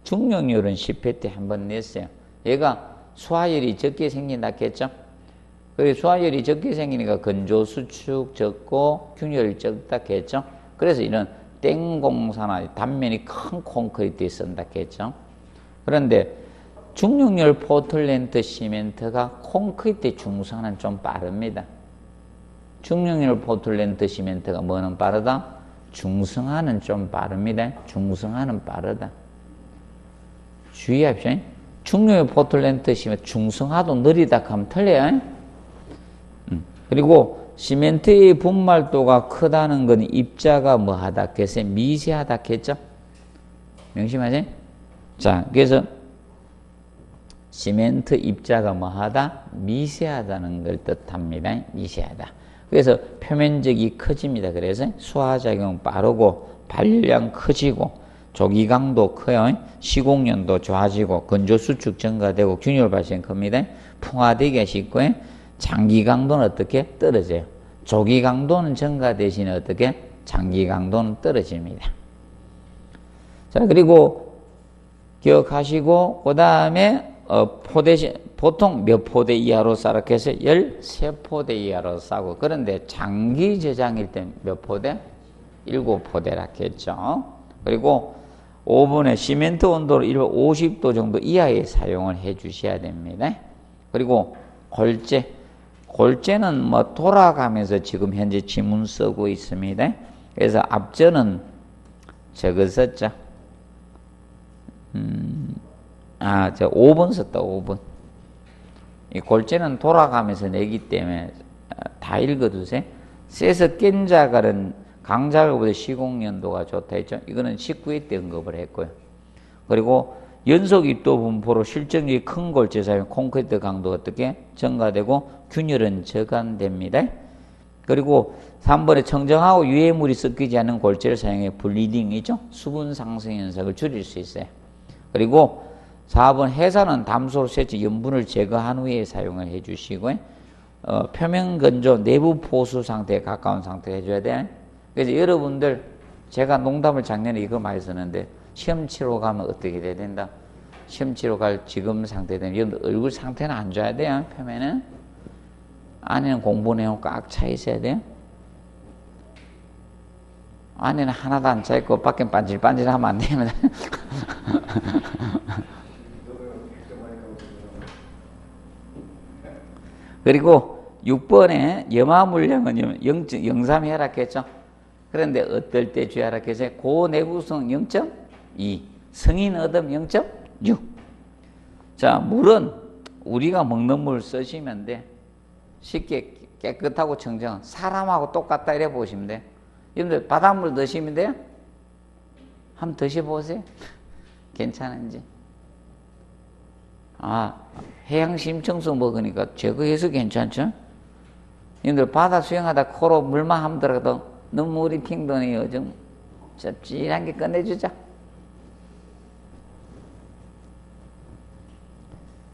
중력률은 10회 때 한 번 냈어요. 얘가 수하열이 적게 생긴다 했죠? 그리고 수하열이 적게 생기니까 건조 수축 적고 균열 적다 했죠? 그래서 이런 땡공사나 단면이 큰 콘크리트에 쓴다 했죠? 그런데 중력열 포틀랜드 시멘트가 콘크리트 중성화는 좀 빠릅니다. 중력열 포틀랜드 시멘트가 뭐는 빠르다? 중성화는 좀 빠릅니다. 중성화는 빠르다. 주의합시오. 중력열 포틀랜드 시멘트 중성화도 느리다 하면 틀려요. 그리고 시멘트의 분말도가 크다는 건 입자가 뭐하다 했어요? 미세하다 했죠? 명심하세요. 자, 그래서 시멘트 입자가 뭐하다? 미세하다는 걸 뜻합니다. 미세하다. 그래서 표면적이 커집니다. 그래서 수하작용 빠르고 발열량 커지고 조기 강도 커요. 시공연도 좋아지고 건조 수축 증가되고 균열 발생 큽니다. 풍화되기가 쉽고 장기 강도는 어떻게? 떨어져요. 조기 강도는 증가 대신에 어떻게? 장기 강도는 떨어집니다. 자, 그리고 기억하시고 그 다음에 보통 몇 포대 이하로 싸라 해서 13포대 이하로 싸고, 그런데 장기 저장일 때 몇 포대? 7포대라 했죠. 그리고 오븐에 시멘트 온도를 50도 정도 이하에 사용을 해 주셔야 됩니다. 그리고 골재는 뭐 돌아가면서 지금 현재 지문 쓰고 있습니다. 그래서 앞전은 저거 썼죠. 저 5번 썼다, 5번. 이 골재는 돌아가면서 내기 때문에 다 읽어두세요. 쎄서 깬 자갈은 강자갈보다 시공연도가 좋다 했죠. 이거는 19회 때 언급을 했고요. 그리고 연속 입도 분포로 실정력이 큰 골재 사용 콘크리트 강도가 어떻게 증가되고 균열은 저감됩니다. 그리고 3번에 청정하고 유해물이 섞이지 않는 골재를 사용해 블리딩이죠. 수분 상승 현상을 줄일 수 있어요. 그리고 4번 해산은 담소로 세치 염분을 제거한 후에 사용을 해 주시고요. 표면 건조 내부 포수 상태에 가까운 상태에 해줘야 돼요. 그래서 여러분들 제가 농담을 작년에 이거 많이 썼는데 시험 치러 가면 어떻게 돼야 된다? 시험 치러 갈 지금 상태 되면 여러분들 얼굴 상태는 안 좋아야 돼요. 표면은 안에는 공부 내용 꽉 차 있어야 돼요. 안에는 하나도 안 차 있고 밖엔 반질반질하면 안 됩니다. 그리고 6번에 염화 물량은 0.3 혈압했죠. 그런데 어떨 때 쥐하락해서 고내구성 0.2, 성인 어둠 0.6. 자, 물은 우리가 먹는 물 쓰시면 돼. 쉽게 깨끗하고 청정한 사람하고 똑같다 이래 보시면 돼. 여러분들 바닷물 드시면 돼요? 한번 드셔보세요. 괜찮은지. 해양 심청소 먹으니까 제거해서 괜찮죠? 여러분들 바다 수영하다 코로 물만 한번 들어가도 눈물이 핑 도니 요즘 짭짤한 게 끝내주자.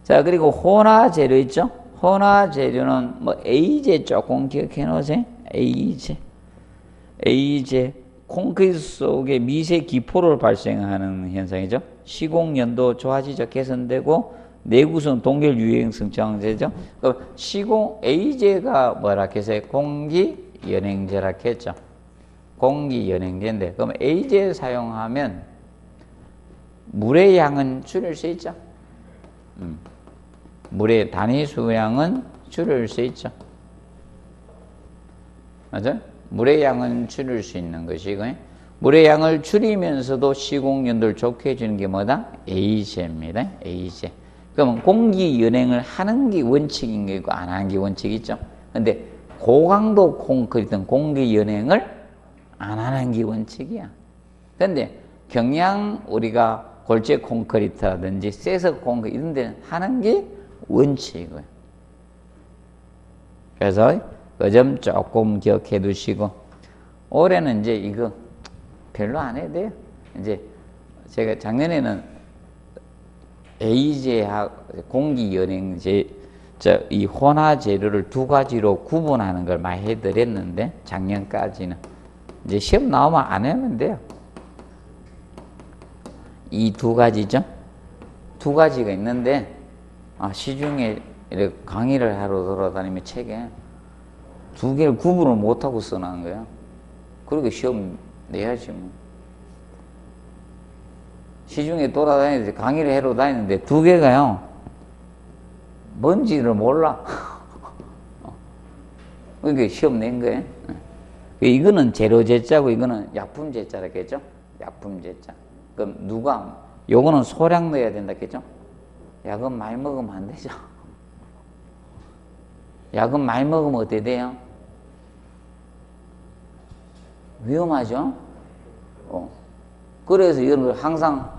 자, 그리고 혼화 재료 있죠? 혼화 재료는 뭐 A재 조금 기억해 놓으세요. A재 콘크리트 속에 미세 기포를 발생하는 현상이죠. 시공연도 좋아지죠. 개선되고 내구성 동결 유해성 정제죠. A재가 뭐라 했어요? 공기 연행제라 했죠. 공기 연행제인데 그럼 A재 사용하면 물의 양은 줄일 수 있죠. 물의 단위 수량은 줄일 수 있죠. 맞아요? 물의 양은 줄일 수 있는 것이고 물의 양을 줄이면서도 시공연도를 좋게 해주는 게 뭐다? A재입니다. A재. 그러면 공기 연행을 하는 게 원칙인 게 있고 안 하는 게 원칙이 있죠. 근데 고강도 콘크리트는 공기 연행을 안 하는 게 원칙이야. 근데 경량 우리가 골재 콘크리트라든지 쇠석 콘크리트 이런 데는 하는 게 원칙이고요. 그래서 그 점 조금 기억해 두시고 올해는 이제 이거 별로 안 해도 돼요. 이제 제가 작년에는 A재하고 공기 연행제 이 혼화 재료를 두 가지로 구분하는 걸 많이 해드렸는데 작년까지는 이제 시험 나오면 안 하면 돼요. 이 두 가지죠. 두 가지가 있는데 시중에 이렇게 강의를 하러 돌아다니면 책에 두 개를 구분을 못하고 써놓은 거예요. 그렇게 시험 내야지 뭐. 시중에 돌아다니는데 강의를 하러 다니는데 두 개가요 뭔지를 몰라. 그러니까 시험 낸 거예요. 이거는 재료제자고 이거는 약품제자라겠죠. 약품제자. 그럼 요거는 소량 넣어야 된다겠죠. 약은 많이 먹으면 안 되죠. 약은 많이 먹으면 어떻게 돼요? 위험하죠. 그래서 여러분 항상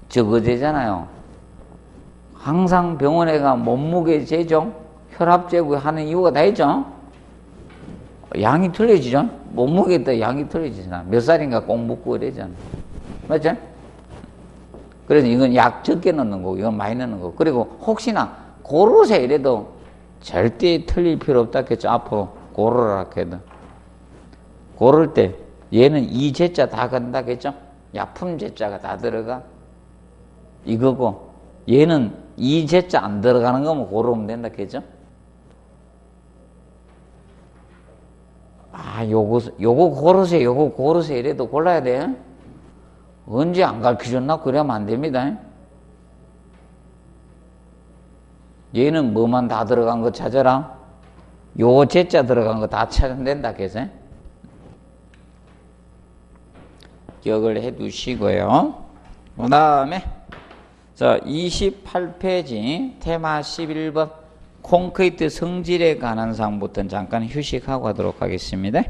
저거 되잖아요. 항상 병원에 가 몸무게 재정, 혈압 재고 하는 이유가 다 있죠. 양이 틀려지죠. 몸무게 때 양이 틀려지잖아. 몇 살인가 꼭 묻고 그러잖아. 맞죠? 그래서 이건 약 적게 넣는 거고 이건 많이 넣는 거고 그리고 혹시나 고르세 이래도 절대 틀릴 필요 없다겠죠. 앞으로 고르라 해도 고를 때 얘는 이 제자 다 간다겠죠. 약품 제자가 다 들어가 이거고 얘는 이 제자 안 들어가는 거면 고르면 된다겠죠. 요거 고르세요. 요거 고르세요. 이래도 골라야 돼. 언제 안 가르쳐줬나? 그러면 안 됩니다. 얘는 뭐만 다 들어간 거 찾아라. 요 제자 들어간 거 다 찾으면 된다. 그래서 기억을 해 두시고요. 그 다음에 자 28페이지 테마 11번 콘크리트 성질에 관한 사항부터 잠깐 휴식하고 하도록 하겠습니다.